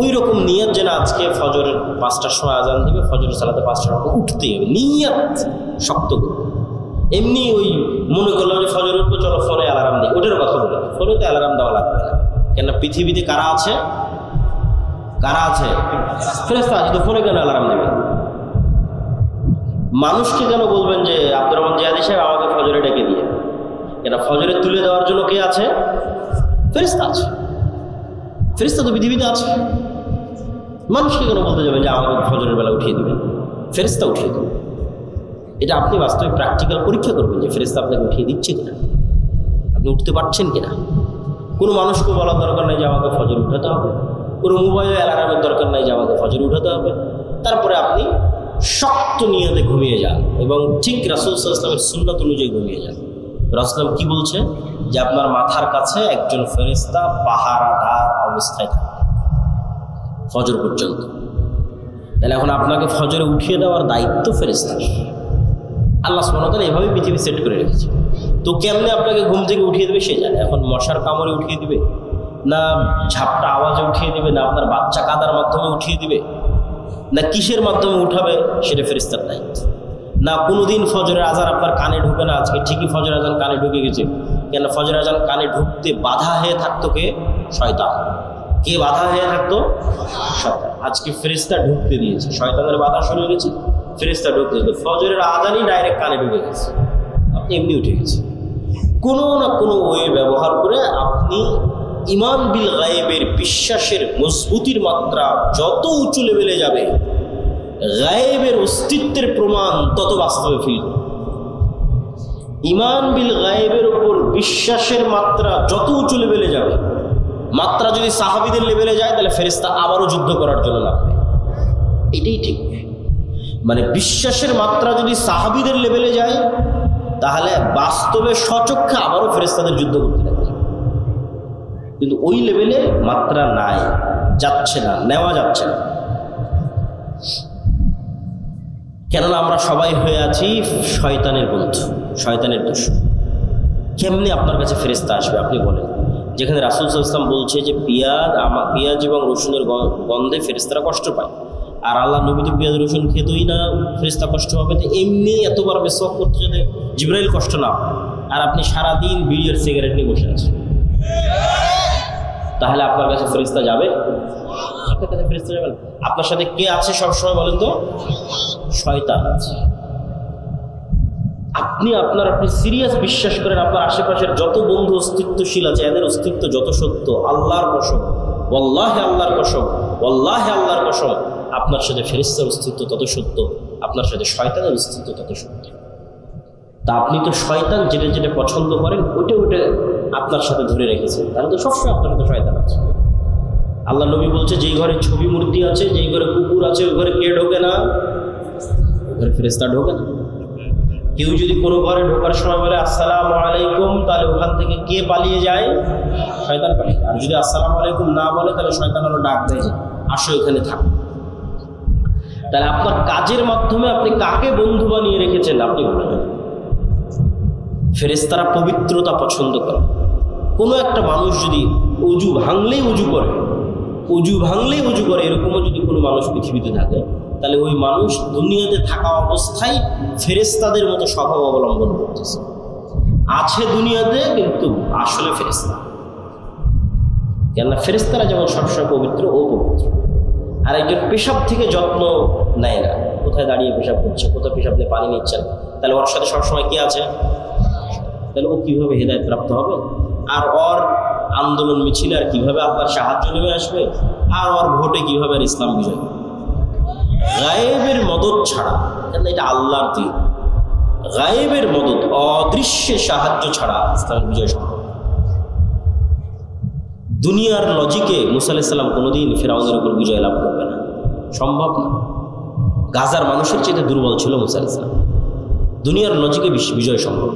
ওই রকম নিয়ত যেন আজকে ফজরের 5টার সময় আজান দেবে, ফজরের সালাতে 5টার সময় উঠতেই হবে, নিয়ত শক্ত করবে। এমনি ওই মনে করলাম যে ফজর উঠবো, চলো ফোনে অ্যালার্ম দিই, ওটার কথা বলে, ফোনে তো অ্যালার্ম দেওয়া লাগবে না। কেন? পৃথিবীতে কারা আছে? কারা আছে? ফেরেশতা আছে, তো ফোনে কেন অ্যালার্ম দেবে? মানুষকে কেন বলবেন যে আব্দুর রহমান জিয়াদি সাহেব আমাকে ফজরে ডেকে দিয়ে? কেন? ফজরে তুলে দেওয়ার জন্য কে আছে? ফেরেশতা আছে। ফেরেশতা তো পৃথিবীতে আছে, মানুষকে কেন বলতে যাবেন যে আমাকে ফজরের বেলা উঠিয়ে দেবেন? ফেরেশতা উঠিয়ে দেবেন। এটা আপনি বাস্তবে প্র্যাকটিক্যাল পরীক্ষা করবেন যে ফেরেশতা আপনাকে উঠিয়ে দিচ্ছে কিনা, আপনি উঠতে পারছেন কিনা। কোনো মানুষকে বলার দরকার নেই যে আমাকে ফজর উঠাতে হবে, কোনো মোবাইলে অ্যালার্মের দরকার নেই যে আমাকে ফজর উঠাতে হবে। তারপরে আপনি শক্ত নিয়তে ঘুমিয়ে যান এবং ঠিক রাসূল সাল্লাল্লাহু আলাইহি ওয়াসাল্লামের সুন্নাত অনুযায়ী ঘুমিয়ে যান। রাসূল কি বলছে? যে আপনার মাথার কাছে একজন ফেরেশতা পাহারাদার অবস্থায় থাকে ফজর পর্যন্ত। তাহলে এখন আপনাকে ফজরে উঠিয়ে দেওয়ার দায়িত্ব ফেরেশতার। আল্লাহ সুবহানাহু ওয়া তাআলা এভাবেই পৃথিবী সেট করে রেখেছে। তো কেমনে আপনাকে ঘুম থেকে উঠিয়ে দেবে সে জানে। এখন মশার কামড়ে উঠিয়ে দিবে, না ঝাপটা আওয়াজে উঠিয়ে দিবে, না আপনার বাচ্চা কাদার মাধ্যমে উঠিয়ে দিবে, না কিসের মাধ্যমে উঠাবে, সেটা ফেরেশতার দায়িত্ব। না কোনোদিন ফজরের আজান আপনার কানে ঢুকে না, আজকে ঠিকই ফজরের আজান কানে ঢুকে গেছে। কেন? ফজরের আজান কানে ঢুকতে বাধা হয়ে থাকতো কে? শয়তান। কে বাধা হয়ে থাকতো? শয়তান। আজকে ফেরেশতা ঢুকতে দিয়েছে, শয়তানের বাধা শুরু হয়ে গেছে, ফেরেশতা ঢুকতে দিয়েছে, ফজরের আজানই ডাইরেক্ট কানে ঢুকে গেছে, আপনি এমনি উঠে গেছে। কোনো না কোনো ওয়ে ব্যবহার করে আপনি ঈমান বিল গায়েবের বিশ্বাসের মজবুতির মাত্রা যত উঁচু লেভেলে যাবে, গায়েবের অস্তিত্বের প্রমাণ তত বাস্তবে ফিল। ঈমান বিল গায়েবের উপর বিশ্বাসের মাত্রা যত উঁচু লেভেলে যাবে, মাত্রা যদি সাহাবীদের লেভেলে যায়, তাহলে ফেরেশতা আবারও যুদ্ধ করার জন্য নামবে। এটাই ঠিক। মানে বিশ্বাসের মাত্রা যদি সাহাবীদের লেভেলে যায়, তাহলে বাস্তবে সচক্ষে আবারও ফেরেশতাদের যুদ্ধ করতে লাগবে। কিন্তু ওই লেভেলে মাত্রা নাই, যাচ্ছে না, নেওয়া যাচ্ছে না। কেননা আমরা সবাই হয়ে আছি শয়তানের বন্ধু, শয়তানের দোষর। কেমনি আপনার কাছে ফেরেশতা আসবে আপনি বলেন? যেখানে রাসূল সাল্লাল্লাহু আলাইহি ওয়াসাল্লাম বলছে যে পেঁয়াজ এবং রসুনের গন্ধে ফেরেশতারা কষ্ট পায়, আর আল্লাহ নবী তো পেঁয়াজ রসুন খেতই না, ফেরেশতা কষ্ট হবে। তো এমনি এতবার মেসওয়াক করতে যাতে জিবরাইল কষ্ট না পায়, আর আপনি সারাদিন বিড়ি আর সিগারেট নিয়ে বসে আছেন, তাহলে আপনার কাছে ফেরেশতা যাবে? আপনার কাছে ফেরেশতা যাবে না। আপনার সাথে কে আছে সবসময় বলেন তো? শয়তান আছে। আপনি সিরিয়াস বিশ্বাস করেন আপনার আশেপাশের যত বন্ধু অস্তিত্বশীল আছে, এদের অস্তিত্ব যত সত্য, আল্লাহর কসম, ওয়াল্লাহি আল্লাহর কসম, ওয়াল্লাহি আল্লাহর কসম, আপনার সাথে ফেরেশতার অস্তিত্ব তত সত্য, আপনার সাথে শয়তানের অস্তিত্ব তত সত্য। তা আপনি তো শয়তান যেটা যেটা পছন্দ করেন ওটা আপনার সাথে ধরে রেখেছেন, তাহলে তো সবসময় আপনার সাথে শয়তান আছে। আল্লাহ নবী বলছে যেই ঘরে ছবি মূর্তি আছে, যেই ঘরে কুকুর আছে, ওই ঘরে কে ঢোকে না? ওই ঘরে ফেরেশতা ঢোকে না। কেউ যদি কোনো ঘরে ঢোকার সময় বলে আসসালামু আলাইকুম, তাহলে ওখান থেকে কে পালিয়ে যায়? শয়তান পালিয়ে। আর যদি আসসালামু আলাইকুম না বলে, তাহলে শয়তান আরো ডাক দেয় যে আসো এখানে থাকো। তাহলে আপনার কাজের মাধ্যমে আপনি কাকে বন্ধু বানিয়ে রেখেছেন আপনি বলবেন। ফেরেশতারা পবিত্রতা পছন্দ করে। কোনো একটা মানুষ যদি অজু ভাঙলেই অজু করে এরকমও যদি কোনো মানুষ পৃথিবীতে থাকে, তাহলে ওই মানুষ দুনিয়াতে থাকা অবস্থায় ফেরেশতাদের মতো স্বভাব অবলম্বন করতেছে। আছে দুনিয়াতে, কিন্তু আসলে ফেরেশতা। কেননা ফেরেশতারা যেমন সবসময় পবিত্র, ও পবিত্র। আর একজন পেশাব থেকে যত্ন নেয় না, কোথায় দাঁড়িয়ে পেশাব করছে, কোথায় পেশাব নিয়ে পানি নিচ্ছেন, তাহলে ওর সাথে সবসময় কি আছে? তাহলে ও কীভাবে হেদায়েত প্রাপ্ত হবে? আর ওর আন্দোলন মিছিলে আর কীভাবে আপনার সাহায্য নেমে আসবে? আর ওর ভোটে কীভাবে আর ইসলাম বিজয় হবে? গায়েবের মদত ছাড়া, কেন এটা আল্লাহর দিন, গায়েবের মদত, অদৃশ্যের সাহায্য ছাড়া ইসলামের বিজয় সম্ভব। দুনিয়ার লজিকে মুসা আলাইহিস সালাম কোনোদিন ফিরআউনের উপর বিজয় লাভ করবে না, সম্ভব না। গাজার মানুষের চেয়ে দুর্বল ছিল মুসা আলাইহিস সালাম। দুনিয়ার লজিকে বিজয় সম্ভব,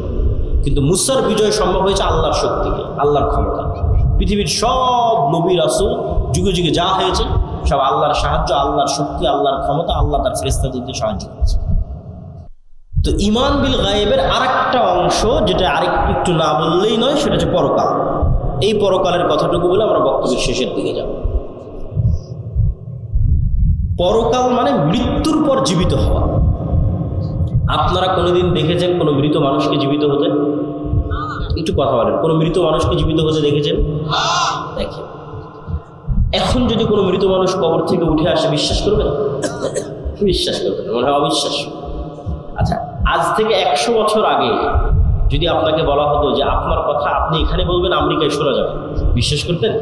কিন্তু মুসার বিজয় সম্ভব হয়েছে আল্লাহর শক্তিকে, আল্লাহর ক্ষমতা। পৃথিবীর সব নবী রাসূল যুগে যুগে যা হয়েছে সব আল্লাহর সাহায্য, আল্লাহর শক্তি, আল্লাহর ক্ষমতা, আল্লাহ তার ফেরেশতাদেরকে সাহায্য করেছে। তো ঈমান বিল গায়েবের আরেকটা অংশ, যেটা একটু না বললেই নয়, সেটা হচ্ছে পরকাল। এই পরকালের কথাটুকু বলে আমরা বক্তব্যের শেষের দিকে যাব। পরকাল মানে মৃত্যুর পর জীবিত হওয়া। আপনারা কোনোদিন দেখেছেন কোনো মৃত মানুষকে জীবিত হতে? একটু কথা বলেন, কোনো মৃত মানুষকে জীবিত হতে দেখেছেন? দেখেন। এখন যদি কোনো মৃত মানুষ কবর থেকে উঠে আসে, বিশ্বাস করবেন? বিশ্বাস করবেন? মনে হয় অবিশ্বাস। আচ্ছা, আজ থেকে 100 বছর আগে যদি আপনাকে বলা হতো যে আপনার কথা আপনি এখানে বলবেন, আমেরিকায় শোনা যাবে, বিশ্বাস করতেন?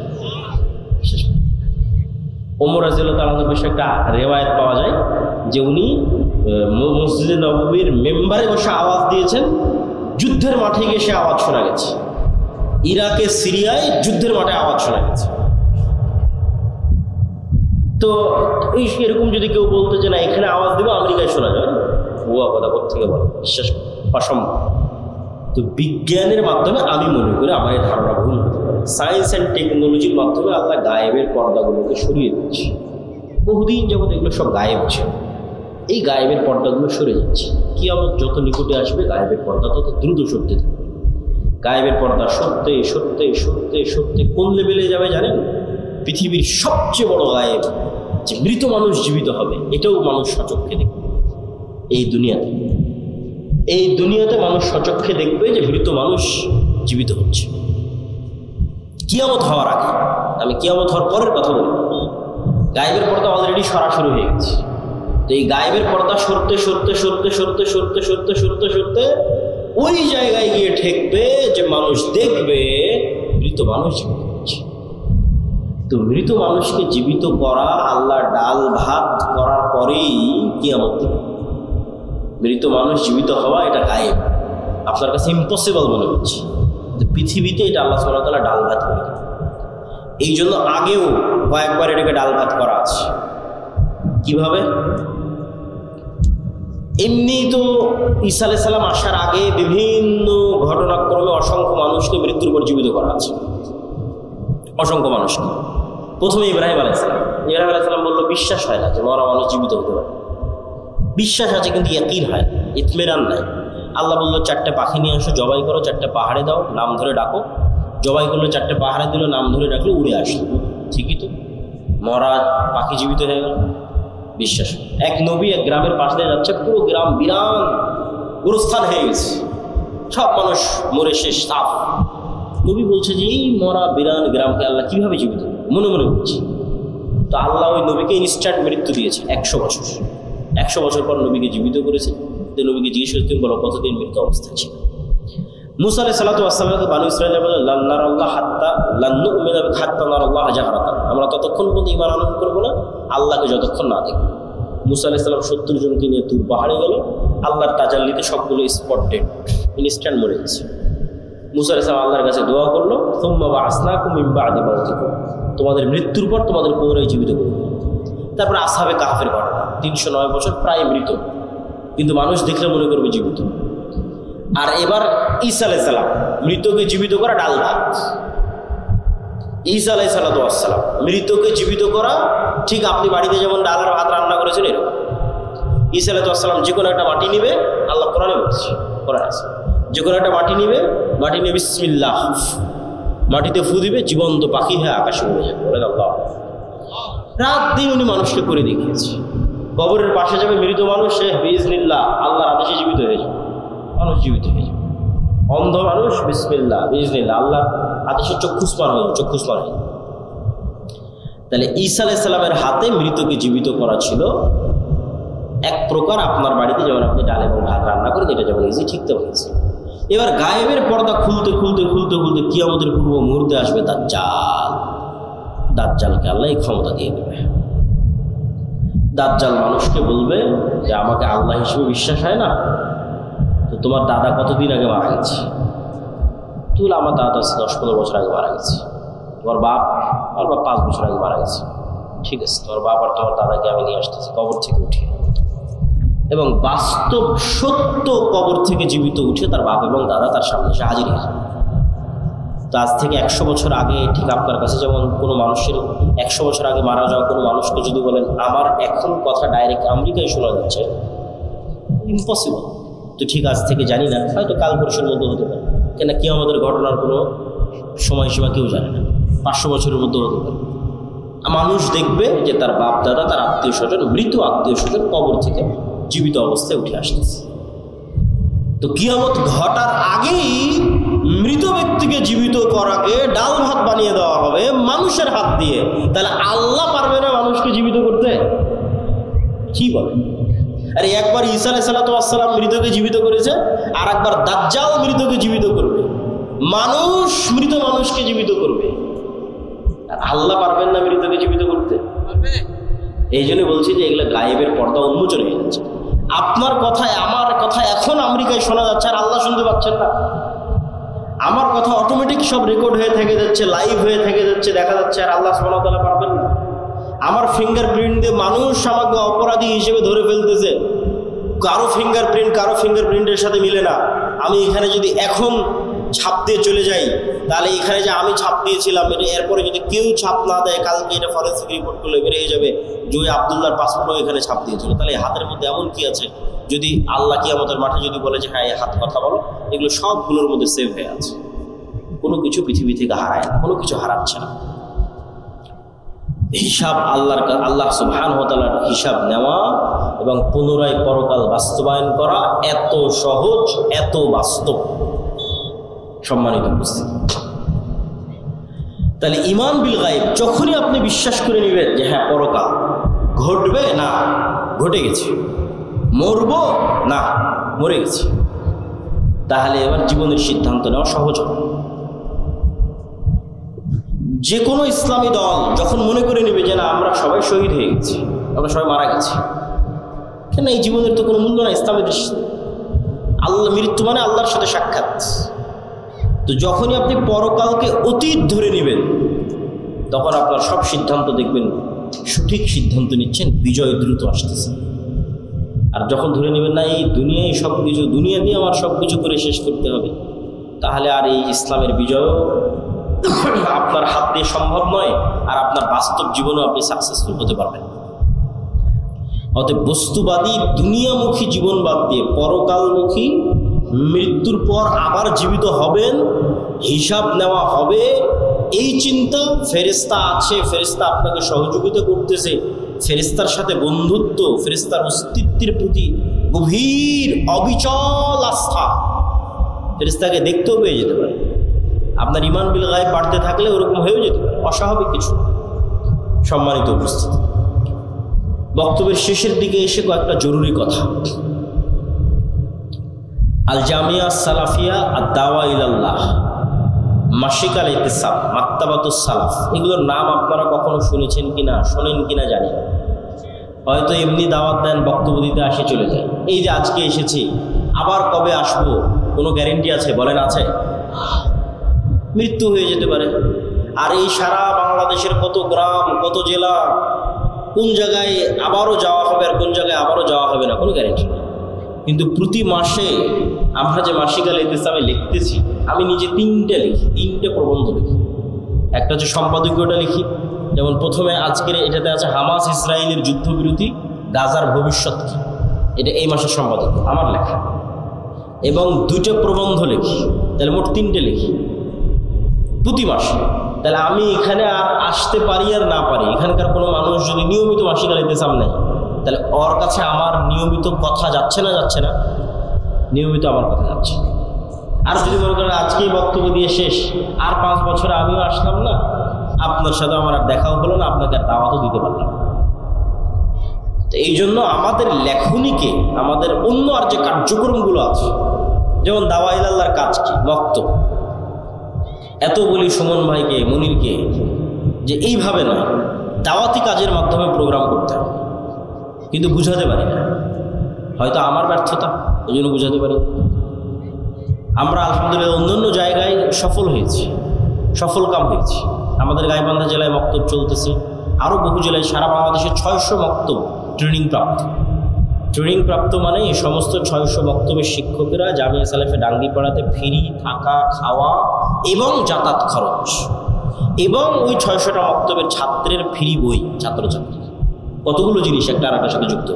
বিশ্বাস করতেন। ওমর রাদিয়াল্লাহু তাআলা আনহুর বিষয়ে একটা রিওয়ায়াত পাওয়া যায় যে উনি মসজিদে নববীর মেম্বারে বসে আওয়াজ দিয়েছেন, যুদ্ধের মাঠে গিয়ে সে আওয়াজ শোনা গেছে। ইরাকে, সিরিয়ায় যুদ্ধের মাঠে আওয়াজ শোনা গেছে। তো এরকম যদি কেউ বলতো যে না এখানে আওয়াজ দেবো, আমেরিকায় শোনা যায়, ভুয়া কথা থেকে বলে, বিশ্বাস অসম্ভব। তো বিজ্ঞানের মাধ্যমে আমি মনে করি আমার এই ধারণা ভুল হতে পারে। সায়েন্স অ্যান্ড টেকনোলজির মাধ্যমে আল্লাহ গায়েবের পর্দাগুলোকে সরিয়ে দিচ্ছে। বহুদিন যাবত এগুলো সব গায়েব ছিল, এই গায়েবের পর্দাগুলো সরে যাচ্ছে। কিয়ামত যত নিকটে আসবে গায়েবের পর্দা তত দ্রুত সরতে থাকবে। গায়েবের পর্দা সরতে সরতে সরতে সরতে কোন লেভেলে যাবে জানেন? পৃথিবীর সবচেয়ে বড় গায়েব, যে মৃত মানুষ জীবিত হবে, এটাও মানুষ সচক্ষে দেখবে। এই দুনিয়াতে মানুষ সচক্ষে দেখবে যে মৃত মানুষ জীবিত হচ্ছে। কিয়ামত হওয়ার আগে, আমি কিয়ামত হওয়ার পরের কথা বলি। গায়েবের পর্দা অলরেডি সরাসরি হয়ে গেছে। তো এই গায়েবের পর্দা সরতে সরতে সরতে সরতে সরতে সরতে সরতে সরতে ওই জায়গায় গিয়ে ঠেকবে যে মানুষ দেখবে মৃত মানুষ জীবিত হচ্ছে। তো মৃত মানুষকে জীবিত করা, আল্লাহ ডাল ভাত করার পরেই কিয়ামত হবে। মৃত মানুষ জীবিত হওয়া এটা গায়েব, আপনার কাছে ইম্পসিবল মনে হচ্ছে, কিন্তু পৃথিবীতে এটা আল্লাহ সুবহানাহু ওয়া তাআলা ডাল ভাত করে দেন। এই জন্য আগেও কয়েকবার এটাকে ডাল ভাত করা আছে। কিভাবে? এমনি তো ঈসা আলাইহিস সালাম আসার আগে বিভিন্ন ঘটনাক্রমে অসংখ্য মানুষকে মৃত্যুর পর জীবিত করা আছে, অসংখ্য মানুষকে। প্রথমে ইব্রাহিম আলাইহিস সালাম বললো বিশ্বাস হয় না যে মরা মানুষ জীবিত হতে পারে। বিশ্বাস আছে কিন্তু ইয়াকিন হয়, ইতমিনান নাই। আল্লাহ বললো 4টে পাখি নিয়ে আসো, জবাই করো, 4টে পাহাড়ে দাও, নাম ধরে ডাকো। জবাই করলো, 4টে পাহাড়ে দিল, নাম ধরে ডাকলো, উড়ে আসলো। ঠিকই তো, মরা পাখি জীবিত হয়ে গেল। বিশ্বাস। এক নবী এক গ্রামের পাশ দিয়ে যাচ্ছে, পুরো গ্রাম বিরান গোরস্থান হয়ে গেছে, সব মানুষ মরে শেষ, সাফ। নবী বলছে যে এই মরা বিরান গ্রামকে আল্লাহ কিভাবে জীবিত, মনে মনে বলছে। তো আল্লাহ ওই নবীকে ইনস্ট্যান্ট মৃত্যু দিয়েছে 100 বছর। 100 বছর পর নবীকে জীবিত করেছে। তো নবীকে জিজ্ঞেস করতে বলো কতদিন মৃত্যু অবস্থায় ছিল। মুসা আলাইহিস সালাতু ওয়াস সালাম বানু ইসরাঈল বলে লান নারাল্লাহ হাত্তা লান নুমিনা হাত্তা নারাল্লাহ জাহরাতান, আমরা ততক্ষণ পর্যন্ত ঈমান আনয়ন করব না আল্লাহকে যতক্ষণ না দেখব। মুসা আলাইহিস সালাম 70 জনকে নিয়ে তুর পাহাড়ে গেল, আল্লাহর তাজাল্লিতে সবগুলো স্পট ডেড, ইনস্ট্যান্ট মরে গেছে। মুসা আলাইহিস সালাম আল্লাহর কাছে দোয়া করলো, সুম্মা বা'আসনাকুম মিন বা'দি মাউতিকুম, তোমাদের মৃত্যুর পর তোমাদের পুনরায় জীবিত করব। তারপর আসহাবে কাহফের ঘটনা, 309 বছর প্রায় মৃত, কিন্তু মানুষ দেখলে মনে করবে জীবিত। আর এবার ঈসা আলাইহিস সালাম, মৃতকে জীবিত করা ডাল ভাত। ঈসা আলাইহিস সালাম মৃতকে জীবিত করা ঠিক আপনি বাড়িতে যেমন ডাল আর ভাত রান্না করেছেন এরকম। ঈসা আলাইহিস সালাম যে কোনো একটা মাটি নিবে, আল্লাহ কোরআনে বলছে, কোরআন আছে, যে কোনো একটা মাটি নিবে, মাটি নিয়ে বিসমিল্লাহ, মাটিতে ফু দিবে, জীবন্ত পাখি হয়ে আকাশে উড়ে যাবে। বলে আল্লাহ, রাত দিন উনি মানুষকে করে দেখিয়েছে। কবরের পাশে যাবে মৃত মানুষ, সে বিইজনিল্লাহ, আল্লাহর আদেশে জীবিত হয়ে যাবে, মানুষ জীবিত হয়ে যাবে। অন্ধ মানুষ বিসমিল্লাহ বিইজনিল্লাহ, আল্লাহর আদেশে চক্ষুস্মান হয়ে যাবে, চক্ষুস্মান হয়ে যাবে। তাহলে ঈসা আলাইহিস সালামের হাতে মৃতকে জীবিত করা ছিল এক প্রকার আপনার বাড়িতে যেমন আপনি ডাল এবং ভাত রান্না করেন, এটা যেমন ইজি, ঠিক তেমন ইজি। এবার গায়েবের পর্দা খুলতে খুলতে খুলতে খুলতে কিয়ামতের পূর্ব মুহূর্তে আসবে দাজ্জাল। দাজ্জালকে আল্লাহ এই ক্ষমতা দিয়ে দেবে। দাজ্জাল মানুষকে বলবে যে আমাকে আল্লাহ হিসেবে বিশ্বাস হয় না, তো তোমার দাদা কতদিন আগে মারা গেছে? তুই, আমার দাদা 10-15 বছর আগে মারা গেছে। তোমার বাপ 5 বছর আগে মারা গেছে। ঠিক আছে, তোমার বাপ আর তোমার দাদাকে আমি নিয়ে আসতেছি কবর থেকে উঠিয়ে। এবং বাস্তব সত্য কবর থেকে জীবিত উঠে তার বাপ এবং দাদা তার সামনে এসে হাজির হয়ে যাবে। তো আজ থেকে 100 বছর আগে ঠিক আপনার কাছে যেমন কোনো মানুষের 100 বছর আগে মারা যাওয়া কোনো মানুষকে যদি বলেন আমার এখন কথা ডাইরেক্ট আমেরিকায় শোনা যাচ্ছে, ইম্পসিবল। তো ঠিক আজ থেকে জানি না, হয়তো কাল পরশুর মধ্যে হতে পারে, কেন কি আমাদের ঘটনার কোনো সময়সীমা কেউ জানে না, 500 বছরের মধ্যে হতে পারে। মানুষ দেখবে যে তার বাপ দাদা, তার আত্মীয় স্বজন, মৃত আত্মীয় স্বজন কবর থেকে জীবিত অবস্থায় উঠে আসতেছে। তো কিয়ামত ঘটার আগেই মৃত ব্যক্তিকে জীবিত করাকে ডাল ভাত বানিয়ে দেওয়া হবে মানুষের হাত দিয়ে। তাহলে আল্লাহ পারবে না মানুষকে জীবিত করতে? কি বলে? আরে একবার ঈসা আলাইহিস সালাম মৃতকে জীবিত করেছে, আর একবার দাজ্জাল মৃতকে জীবিত করবে, মানুষ মৃত মানুষকে জীবিত করবে। আর আল্লাহ পারবেন না মৃতকে জীবিত করতে? এই জন্য বলছি যে এগুলো গায়েবের পর্দা উন্মোচন হয়ে যাচ্ছে। আপনার কথায় আমার কথা এখন আমেরিকায় শোনা যাচ্ছে আর আল্লাহ শুনতে পাচ্ছেন না। আমার কথা অটোমেটিক সব রেকর্ড হয়ে থেকে যাচ্ছে, লাইভ হয়ে থেকে যাচ্ছে, দেখা যাচ্ছে, আর আল্লাহ সুবহানাহু ওয়া তাআলা পারবেন না। আমার ফিঙ্গারপ্রিন্ট দিয়ে মানুষ আমাকে অপরাধী হিসেবে ধরে ফেলতেছে, কারো ফিঙ্গারপ্রিন্টের সাথে মিলে না। আমি এখানে যদি এখন ছাপ দিয়ে চলে যাই, তাহলে এখানে যে আমি ছাপ দিয়েছিলাম এটা এরপরে যদি কেউ ছাপ না দেয়, কালকে এটা ফরেন্সিক রিপোর্ট করলে বেরিয়ে যাবে জয় আব্দুল্লাহর পাসপোর্টও এখানে ছাপ দিয়েছিল। তাহলে হাতের মধ্যে এমন কি আছে? যদি আল্লাহ কিয়ামতের মাঠে যদি বলে যে হ্যাঁ এই হাত কথা বলো, এগুলো সবগুলোর মধ্যে সেভ হয়ে আছে। কোনো কিছু পৃথিবী থেকে হারায় না, কোনো কিছু হারাচ্ছে না। হিসাব আল্লাহ সুবহানাহু ওয়া তাআলার হিসাব নেওয়া এবং পুনরায় পরকাল বাস্তবায়ন করা এত সহজ, এত বাস্তব। সম্মানিত উপস্থিতি, তাহলে ঈমান বিল গায়ব যখনই আপনি বিশ্বাস করে নেবেন যে হ্যাঁ পরকাল ঘটবে, না ঘটে গেছে, মরবো না মরে গেছি, তাহলে এবার জীবনের সিদ্ধান্ত নেওয়া সহজ হবে। যে কোনো ইসলামী দল যখন মনে করে নেবে যে না আমরা সবাই শহীদ হয়ে গেছি, আমরা সবাই মারা গেছি, কেন এই জীবনের তো কোনো মূল্য না ইসলামের দৃষ্টিতে। আল্লাহ, মৃত্যু মানে আল্লাহর সাথে সাক্ষাৎ। তো যখনই আপনি পরকালকে অতীত ধরে নেবেন, তখন আপনার সব সিদ্ধান্ত দেখবেন সঠিক সিদ্ধান্ত নিচ্ছেন, বিজয় দ্রুত আসতেছে। আর যখন ধরে নেবেন না এই দুনিয়ায় সব কিছু, দুনিয়া দিয়ে আমার সব কিছু করে শেষ করতে হবে, তাহলে আর এই ইসলামের বিজয়ও আপনার হাত দিয়ে সম্ভব নয়, আর আপনার বাস্তব জীবনেও আপনি সাকসেসফুল হতে পারবেন। অতএব বস্তুবাদী দুনিয়ামুখী জীবন বাদ দিয়ে পরকালমুখী, মৃত্যুর পর আবার জীবিত হবেন, হিসাব নেওয়া হবে, এই চিন্তা, ফেরেশতা আছে, ফেরেশতা আপনাকে সহযোগিতা করতেছে, ফেরেশতার সাথে বন্ধুত্ব, ফেরেশতার অস্তিত্বের প্রতি গভীর অবিচল আস্থা, ফেরেশতাকে দেখতেও পেয়ে যেতে পারে। আপনার ঈমান বিল গায়ব বাড়তে থাকলে ওরকম হয়েও যেতে পারে, অস্বাভাবিক কিছু। সম্মানিত উপস্থিতি, বক্তব্যের শেষের দিকে এসে কয়েকটা জরুরি কথা। আল জামিয়া সালাফিয়া আদ-দাওয়া ইলাল্লাহ, মাসিক আল ইতিসাব, মাকতাবাতুস সালাফ, এগুলোর নাম আপনারা কখনো শুনেছেন কিনা, শোনেন কিনা জানি না। হয়তো এমনি দাওয়াত দেন, বক্তব্য দিতে আসে চলে যায়। এই যে আজকে এসেছি, আবার কবে আসবো কোনো গ্যারেন্টি আছে? বলেন আছে? মৃত্যু হয়ে যেতে পারে। আর এই সারা বাংলাদেশের কত গ্রাম, কত জেলা, কোন জায়গায় আবারও যাওয়া হবে আর কোন জায়গায় আবারও যাওয়া হবে না, কোনো গ্যারেন্টি নেই। কিন্তু প্রতি মাসে আমরা যে মাসিক আল ইতিসামে লিখতেছি, আমি নিজে 3টে প্রবন্ধ লিখি। একটা হচ্ছে সম্পাদকীয়টা লিখি, যেমন প্রথমে আজকের এটাতে আছে হামাস ইসরায়েলের যুদ্ধবিরতি, গাজার ভবিষ্যৎ কি, এটা এই মাসের সম্পাদক আমার লেখা। এবং 2টে প্রবন্ধ লিখি, তাহলে মোট 3টে লিখি প্রতি মাসে। তাহলে আমি এখানে আর আসতে পারি আর না পারি, এখানকার কোনো মানুষ যদি নিয়মিত মাসিক আল ইতিসাম নেয়, তাহলে ওর কাছে আমার নিয়মিত কথা যাচ্ছে না? নিয়মিত আমার কথা যাচ্ছে। আর যদি মনে করেন আজকেই বক্তব্য দিয়ে শেষ, আর 5 বছরে আমিও আসলাম না, আপনার সাথে আমার আর দেখাও হলো না, আপনাকে আর দাওয়াতও দিতে পারলাম না। তো এই জন্য আমাদের লেখনীকে, আমাদের অন্য আর যে কার্যক্রমগুলো আছে, যেমন দাওয়া ইলাল্লাহর কাজ কি, বক্তব্য, এত বলি সুমন ভাইকে, মনিরকে, যে এইভাবে নয়, দাওয়াতি কাজের মাধ্যমে প্রোগ্রাম করতে হবে, কিন্তু বুঝাতে পারি না। হয়তো আমার ব্যর্থতা, ওই জন্য বুঝাতে পারি। আমরা আলহামদুলিল্লাহ অন্যান্য জায়গায় সফল হয়েছি, সফল কাম হয়েছি। আমাদের গাইবান্ধা জেলায় মক্তব চলতেছে, আরও বহু জেলায়, সারা বাংলাদেশে 600 মক্তব ট্রেনিং প্রাপ্ত মানে এই সমস্ত 600 মক্তবের শিক্ষকেরা জামিয়া সালেফে ডাঙ্গিপাড়াতে ফ্রি থাকা, খাওয়া এবং যাতায়াত খরচ, এবং ওই 600টা মক্তবের ছাত্রের ফ্রি বই, ছাত্রছাত্রী, কতগুলো জিনিস একটা আর একটার সাথে যুক্ত,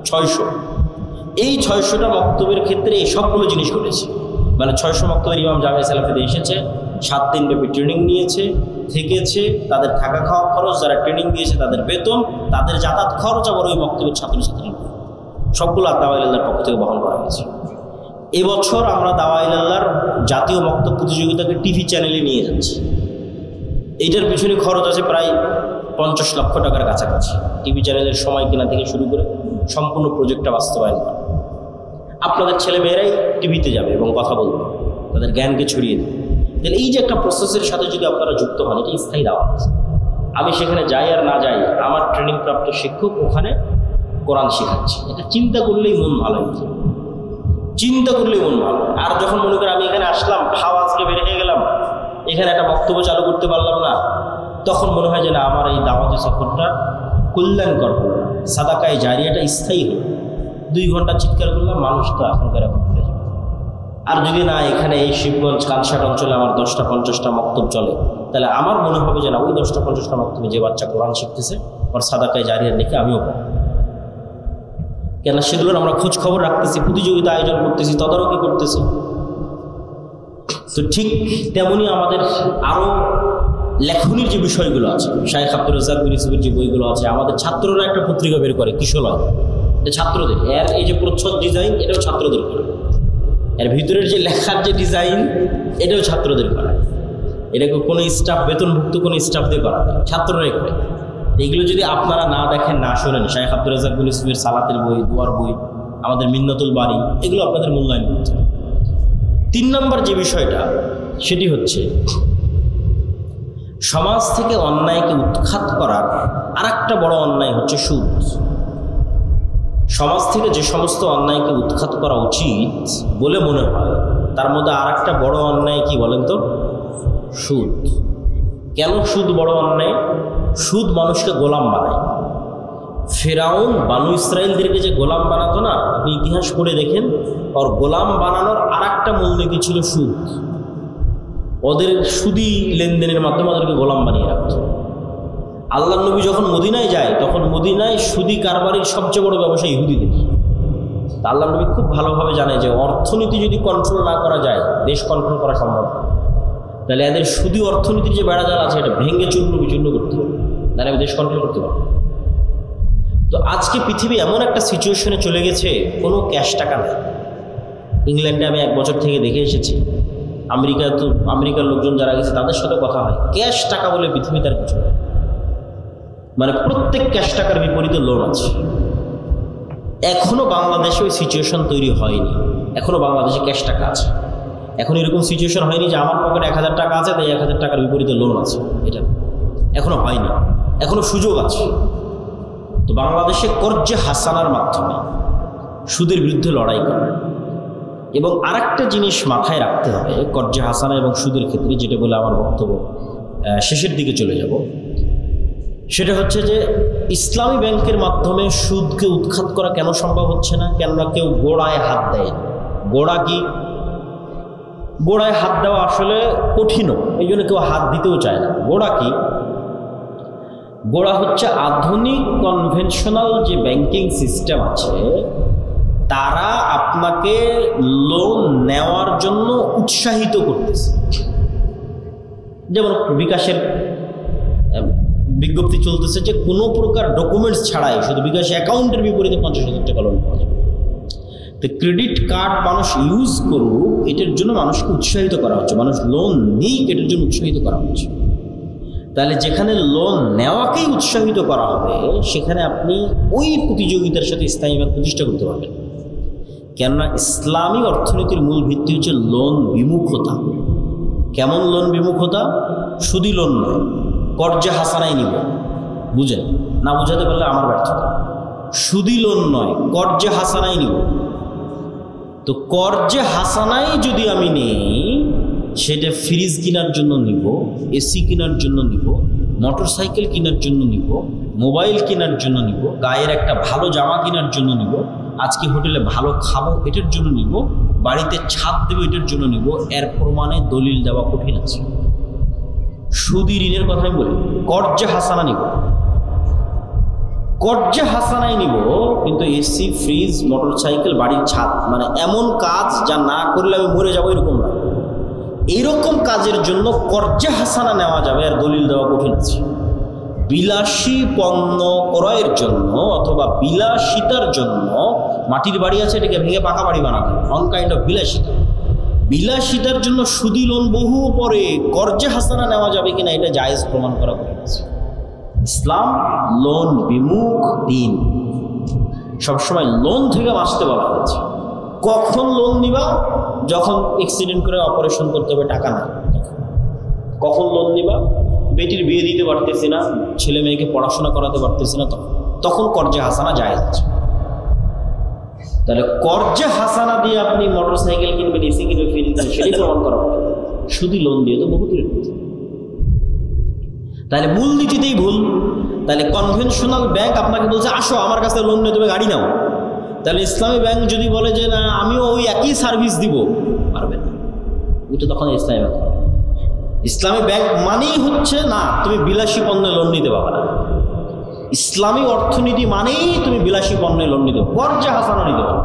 600। এই 600টা মক্তবের ক্ষেত্রে এই সবগুলো জিনিস ঘটেছে। মানে 600 মক্তবের ইমাম জামিয়া সালেফেতে এসেছে, 7 দিন ব্যাপী ট্রেনিং নিয়েছে, থেকেছে, তাদের থাকা খাওয়া খরচ, যারা ট্রেনিং দিয়েছে তাদের বেতন, তাদের যাতায়াত খরচ, আবার ওই মক্তবের ছাত্রছাত্রী, সবগুলো দাওয়া ইলাল্লাহর পক্ষ থেকে বহন করা হয়েছে। এবছর আমরা দাওয়া ইলাল্লাহর জাতীয় মক্তব প্রতিযোগিতাকে টিভি চ্যানেলে নিয়ে যাচ্ছি। এইটার পিছনে খরচ আছে প্রায় 50 লক্ষ টাকার কাছাকাছি। টিভি চ্যানেলের সময় কেনা থেকে শুরু করে সম্পূর্ণ প্রজেক্টটা বাস্তবায়ন করা। আপনাদের ছেলেমেয়েরাই টিভিতে যাবে এবং কথা বলবে, তাদের জ্ঞানকে ছড়িয়ে দেবে। তাহলে এই যে একটা প্রসেসের সাথে যদি আপনারা যুক্ত হন, এটা স্থায়ী দাওয়াত। আমি সেখানে যাই আর না যাই, আমার ট্রেনিং প্রাপ্ত শিক্ষক ওখানে কোরআন শেখাচ্ছে, এটা চিন্তা করলেই মন ভালো হয়েছে, চিন্তা করলেই মন ভালো। আর যখন মনে করেন আমি এখানে আসলাম, খাওয়া আজকে বের হয়ে গেলাম, এখানে একটা বক্তব্য চালু করতে পারলাম না, তখন মনে হয় যে না, আমার এই দাওয়াতি সফরটা কল্যাণকর হলো, সাদাকায়ে জারিয়াটা স্থায়ী হলো। 2 ঘন্টা চিৎকার করলাম, মানুষ তো এখনকার এখন ভুলে যাবে। আর যদি না এখানে এই শিবগঞ্জ কানসাট অঞ্চলে আমার 10টা-50টা মক্তব চলে, তাহলে আমার মনে হবে যে না, ওই 10টা-50টা মক্তবে যে বাচ্চা কোরআন শিখতেছে, ওর সাদাকায়ে জারিয়ার লিখে আমিও পাবো। কেন সেগুলোর আমরা খোঁজ খবর রাখতেছি, প্রতিযোগিতা আয়োজন করতেছি, তদারকি করতেছি। তো ঠিক তেমনি আমাদের আরও লেখনির যে বিষয়গুলো আছে, শাইখ আব্দুর রাজ্জাক বিন ইউসুফের যে বইগুলো আছে, আমাদের ছাত্ররা একটা পত্রিকা বের করে, কিশোরয়, এটা ছাত্রদের। এর এই যে প্রচ্ছদ ডিজাইন, এটাও ছাত্রদের করা। এর ভিতরের যে লেখার যে ডিজাইন, এটাও ছাত্রদের করা। এটাকে কোনো স্টাফ, বেতনভুক্ত কোনো স্টাফ দিয়ে করা যায়, ছাত্ররাই করে। এইগুলো যদি আপনারা না দেখেন, না শোনেন, শাইখ আব্দুর রাজ্জাক বিন ইউসুফের সালাতের বই, দুয়ার বই, আমাদের মিন্নাতুল বাড়ি, এগুলো আপনাদের মূল্যায়ন করতে হবে। 3 নম্বর যে বিষয়টা, সেটি হচ্ছে সমাজ থেকে অন্যায়কে উৎখাত করার আরেকটা বড় অন্যায় হচ্ছে সুদ। সমাজ থেকে যে সমস্ত অন্যায়কে উৎখাত করা উচিত বলে মনে হয়, তার মধ্যে আরেকটা বড় অন্যায় কি বলেন তো? সুদ। কেন সুদ বড় অন্যায়? সুদ মানুষকে গোলাম বানায়। ফেরাউন বানু ইসরায়েলদেরকে যে গোলাম বানাতো না, আপনি ইতিহাস পড়ে দেখেন, ওর গোলাম বানানোর আরেকটা মূলনীতি ছিল সুদ। ওদের সুদি লেনদেনের মাধ্যমে ওদেরকে গোলাম বানিয়ে রাখত। আল্লাহ নবী যখন মদিনায় যায়, তখন মদিনায় সুদি কারবারির সবচেয়ে বড় ব্যবসা ইহুদিদের। আল্লাহ নবী খুব ভালোভাবে জানে যে অর্থনীতি যদি কন্ট্রোল না করা যায়, দেশ কন্ট্রোল করা সম্ভব না। তাহলে এদের সুদি অর্থনীতির যে বেড়াজাল আছে, এটা ভেঙে চূর্ণ বিচূর্ণ করতে হবে, তাহলে আমি দেশ কন্ট্রোল করতে পারবো। তো আজকে পৃথিবী এমন একটা সিচুয়েশনে চলে গেছে, কোনো ক্যাশ টাকা নেই। ইংল্যান্ডে আমি 1 বছর থেকে দেখে এসেছি, আমেরিকার লোকজন যারা গেছে তাদের সাথে কথা হয়, ক্যাশ টাকা বলে পৃথিবীতে আর কিছু নেই। মানে প্রত্যেক ক্যাশ টাকার বিপরীতে লোন আছে। এখনো বাংলাদেশে ওই সিচুয়েশন তৈরি হয়নি, এখনো বাংলাদেশে ক্যাশ টাকা আছে। এখন এরকম সিচুয়েশন হয়নি যে আমার পকেটে 1000 টাকা আছে, তাই 1000 টাকার বিপরীতে লোন আছে, এটা এখনো হয়নি, এখনো সুযোগ আছে। তো বাংলাদেশে কর্জে হাসানার মাধ্যমে সুদের বিরুদ্ধে লড়াই করা, এবং আরেকটা জিনিস মাথায় রাখতে হবে কর্জে হাসানা এবং সুদের ক্ষেত্রে, যেটা বলে আমার বক্তব্য শেষের দিকে চলে যাব, সেটা হচ্ছে যে ইসলামী ব্যাংকের মাধ্যমে সুদকে উৎখাত করা কেন সম্ভব হচ্ছে না? কেননা কেউ গোড়ায় হাত দেয়। গোড়া কি? গোড়ায় হাত দেওয়া আসলে কঠিনও, এই জন্য কেউ হাত দিতেও চায় না। গোড়া কি? গোড়া হচ্ছে আধুনিক কনভেনশনাল যে ব্যাংকিং সিস্টেম আছে, তারা আপনাকে লোন নেওয়ার জন্য উৎসাহিত করতেছে। যেমন বিকাশের বিজ্ঞপ্তি চলতেছে যে কোনো প্রকার ডকুমেন্টস ছাড়াই শুধু বিকাশ অ্যাকাউন্টের বিপরীতে 50,000 টাকা লোন পাওয়া যাবে। তো ক্রেডিট কার্ড মানুষ ইউজ করুক, এটার জন্য মানুষকে উৎসাহিত করা হচ্ছে, মানুষ লোন নিক এটার জন্য উৎসাহিত করা হচ্ছে। তাহলে যেখানে লোন নেওয়াকেই উৎসাহিত করা হবে, সেখানে আপনি ওই প্রতিযোগিতার সাথে ইসলামী ব্যাংক প্রতিষ্ঠা করতে পারবেন। কেননা ইসলামী অর্থনীতির মূল ভিত্তি হচ্ছে লোন বিমুখতা। কেমন লোন বিমুখতা? সুদি লোন নয়, কর্জে হাসানাই নিব। বুঝেন না? বুঝাতে পারলে আমার ব্যর্থতা। সুদি লোন নয়, কর্জে হাসানাই নিব। তো কর্জে হাসানাই যদি আমি নেই, সেটা ফ্রিজ কেনার জন্য নিব, এসি কেনার জন্য নিব, মোটর সাইকেল কেনার জন্য নিব, মোবাইল কেনার জন্য নিব, গায়ের একটা ভালো জামা কেনার জন্য নিব, আজকে হোটেলে ভালো খাবো এটার জন্য নিব, বাড়িতে ছাদ দেবো এটার জন্য নিব। এর প্রমাণে দলিল দেওয়া কঠিন আছে। সুদি ঋণের কথাই বলি, কর্জে হাসানা নিব, কর্জে হাসানাই নিব, কিন্তু এসি, ফ্রিজ, মোটর সাইকেল, বাড়ির ছাদ, মানে এমন কাজ যা না করলে আমি মরে যাবো এরকম না। এইরকম কাজের জন্য কর্জে হাসানা নেওয়া যাবে, আর দলিল দেওয়া কঠিন আছে। বিলাসী পণ্য ক্রয়ের জন্য অথবা বিলাসিতার জন্য, মাটির বাড়ি আছে এটাকে ভেঙে পাকা বাড়ি বানাতে, অন কাইন্ড অফ বিলাসিতা। বিলাসিতার জন্য সুদি লোন বহু পরে কর্জে হাসানা নেওয়া যাবে কিনা এটা জায়েজ প্রমাণ করা কঠিন আছে। ইসলাম লোন বিমুখ দিন, সবসময় লোন থেকে বাঁচতে বলা হয়েছে। কখন লোন নিবা? যখন অ্যাক্সিডেন্ট করে অপারেশন করতে হবে, টাকা না। কখন লোন নিবা? বেটির বিয়ে দিতে পারতেছি না, ছেলে মেয়েকে পড়াশোনা করাতে পারতেছি না, তখন কর্জে হাসানা জায়েজ আছে। তাহলে কর্জে হাসানা দিয়ে আপনি মোটর সাইকেল কিনবেন, এসি কিনবেন, ফ্রিজ কিনবেন, সেটাই প্রমাণ করা হবে। শুধু লোন দিয়ে তো বহু দূরের কথা। তাহলে মূল নীতিতেই ভুল। তাহলে কনভেনশনাল ব্যাংক আপনাকে বলছে আসো আমার কাছে লোন নিয়ে তুমি গাড়ি নাও, তাহলে ইসলামী ব্যাংক যদি বলে যে না আমিও ওই একই সার্ভিস দিব, পারবে না। ওইটা তখন ইসলামী ব্যাংক। ইসলামী ব্যাংক মানেই হচ্ছে না তুমি বিলাসী পণ্যে লোন নিতে পারবে না। ইসলামী অর্থনীতি মানেই তুমি বিলাসী পণ্যে লোন নিতে পারবে, কর্জে হাসানা নিতে পারবে।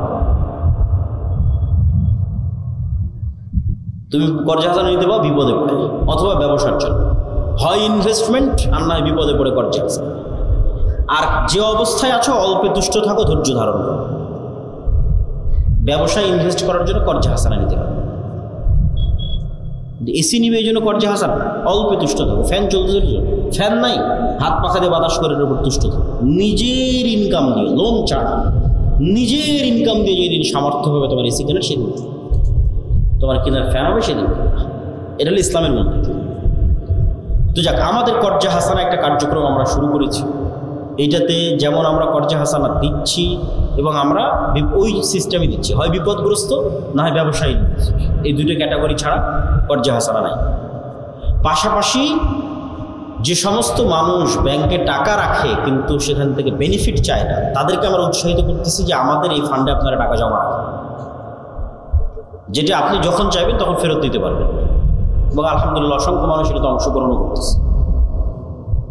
তুমি কর্জে হাসানা নিতে পারো বিপদে পড়ে, অথবা ব্যবসার জন্য, হয় ইনভেস্টমেন্ট আর নয় বিপদে পড়ে কর্জে হাসানা। আর যে অবস্থায় আছো অল্পে তুষ্ট থাকো, ধৈর্য ধারণ করো। ব্যবসায় ইনভেস্ট করার জন্য কর্জে হাসানা নিতে পারো। এসি নিবে এই জন্য কর্জে হাসানা, অল্পে তুষ্ট থাকো। ফ্যান চলতে ফ্যান নাই, হাত পাখা দিয়ে বাতাস করে উপর তুষ্ট থাকো। নিজের ইনকাম দিয়ে, লোন ছাড়া নিজের ইনকাম দিয়ে যেদিন সামর্থ্য হবে তোমার এসি কেনার, সেদিন তোমার কেনার ফ্যান হবে, সেদিন। এটা হলো ইসলামের মধ্যে। তো যাক, আমাদের কর্জে হাসানা একটা কার্যক্রম আমরা শুরু করেছি। এইটাতে যেমন আমরা কর্জে হাসানা দিচ্ছি এবং আমরা ওই সিস্টেমই দিচ্ছি, হয় বিপদগ্রস্ত না হয় ব্যবসায়ী, এই দুটো ক্যাটাগরি ছাড়া কর্জে হাসানা নাই। পাশাপাশি যে সমস্ত মানুষ ব্যাংকে টাকা রাখে কিন্তু সেখান থেকে বেনিফিট চায় না, তাদেরকে আমরা উৎসাহিত করতেছি যে আমাদের এই ফান্ডে আপনারা টাকা জমা রাখেন, যেটা আপনি যখন চাইবেন তখন ফেরত দিতে পারবেন। এবং আলহামদুলিল্লাহ অসংখ্য মানুষ এটাতে অংশগ্রহণও করতেছে।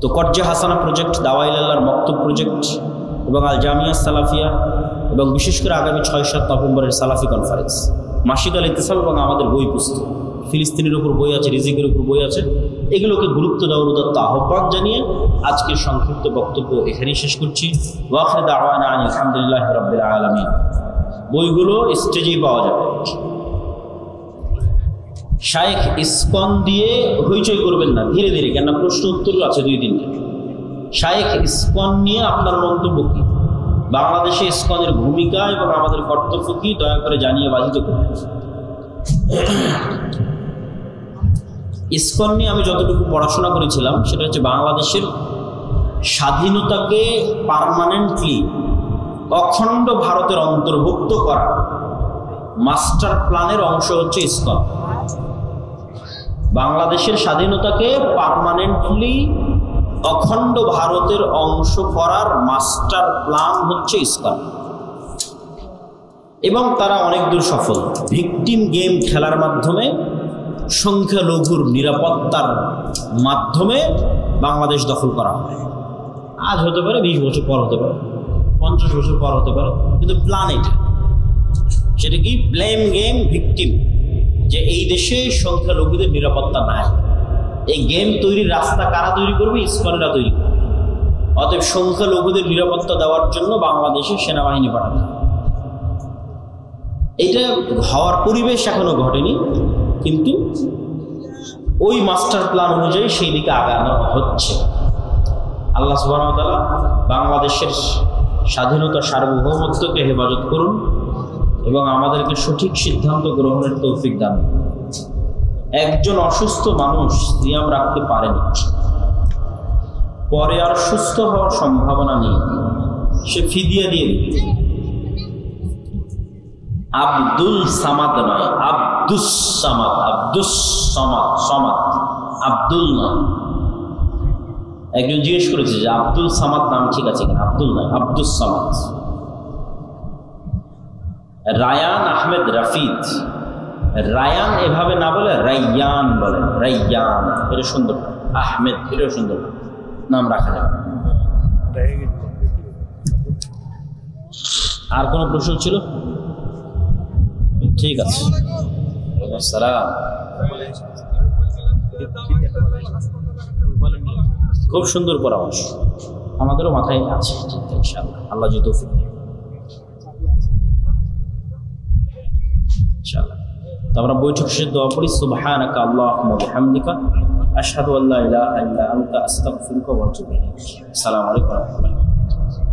তো কর্জে হাসানা প্রজেক্ট, দাওয়াইল আল্লাহর মক্তব প্রজেক্ট এবং আল জামিয়া সালাফিয়া, এবং বিশেষ করে আগামী 6-7 নভেম্বরের সালাফি কনফারেন্স, মাসিক আল ইতিসাল এবং আমাদের বই পুস্তক, ফিলিস্তিনের উপর বই আছে, রিজিকের উপর বই আছে, এগুলোকে গুরুত্ব দেওয়ার উদাত্ত আহ্বান জানিয়ে আজকের সংক্ষিপ্ত বক্তব্য এখানেই শেষ করছি। ওয়াখির দাওয়ানা আলহামদুলিল্লাহি রাব্বিল আলামিন। বইগুলো স্টেজেই পাওয়া যাবে। শায়েখ ইসকন দিয়ে হইচই করবেন না, ধীরে ধীরে, কেননা প্রশ্ন উত্তর আছে 2-3টা। শায়েখ ইসকন নিয়ে আপনার মন্তব্য কি, বাংলাদেশে ইসকনের ভূমিকা এবং আমাদের কর্তব্য কি, দয়া করে জানিয়ে বাধিত করবেন। ইসকন নিয়ে আমি যতটুকু পড়াশোনা করেছিলাম সেটা হচ্ছে বাংলাদেশের স্বাধীনতাকে পার্মানেন্টলি অখণ্ড ভারতের অন্তর্ভুক্ত করা মাস্টার প্ল্যানের অংশ হচ্ছে ইসকন। বাংলাদেশের স্বাধীনতাকে পার্মানেন্টলি অখণ্ড ভারতের অংশ করার মাস্টার প্ল্যান হচ্ছে ইসকন, এবং তারা অনেক দূর সফল। ভিকটিম গেম খেলার মাধ্যমে, সংখ্যালঘুর নিরাপত্তার মাধ্যমে বাংলাদেশ দখল করা হয়। আজ হতে পারে, 20 বছর পর হতে পারে, 50 বছর পর হতে পারে, কিন্তু প্ল্যান এটা। সেটা কি? ব্লেম গেম, ভিকটিম, যে এই দেশে সংখ্যালঘুদের নিরাপত্তা নাই। এই গেম তৈরির রাস্তা কারা তৈরি করবে? ইসকনরা তৈরি করবে। অতএব সংখ্যালঘুদের নিরাপত্তা দেওয়ার জন্য বাংলাদেশে সেনাবাহিনী পাঠানো। এটা হওয়ার পরিবেশ এখনো ঘটেনি, কিন্তু ওই মাস্টার প্ল্যান অনুযায়ী সেই দিকে আগানো হচ্ছে। আল্লাহ সুবহানাহু ওয়া তাআলা বাংলাদেশের স্বাধীনতা, সার্বভৌমত্বকে হেফাজত করুন এবং আমাদেরকে সঠিক সিদ্ধান্ত গ্রহণের তৌফিক দান। একজন অসুস্থ মানুষ সিয়াম রাখতে পারেনি, পরে আর সুস্থ হওয়ার সম্ভাবনা নেই, সে ফিদিয়া দিয়ে দিবে। আব্দুল সামাদ নয়, আব্দুস সামাদ, আব্দুস সামাদ, সামাদ, আব্দুল নয়। একজন জিজ্ঞেস করেছে যে আব্দুল সামাদ নাম ঠিক আছে কিনা? আব্দুল নয়, আব্দুস সামাদ। রায়ান আহমেদ রাফিদ, রায়ান এভাবে না বলে রাইয়ান বলে, রাইয়ান, এটা সুন্দর। আহমেদ, এটাও সুন্দর নাম রাখা যাবে। আর কোনো প্রশ্ন ছিল? ঠিক আছে, আসসালাম। খুব সুন্দর পরামর্শ, আমাদেরও মাথায় আছে। ইনশাআল্লাহ, আল্লাহ যদি তৌফিক দেন ইনশাআল্লাহ। তো আমরা বৈঠক শেষে দোয়া পড়ি, সুবহানাকা আল্লাহুম্মা ওয়া বিহামদিকা আশহাদু আল্লা ইলাহা ইল্লা আনতা আস্তাগফিরুকা ওয়া আতুবু ইলাইক। আসসালামু আলাইকুম ওয়া রাহমাতুল্লাহ।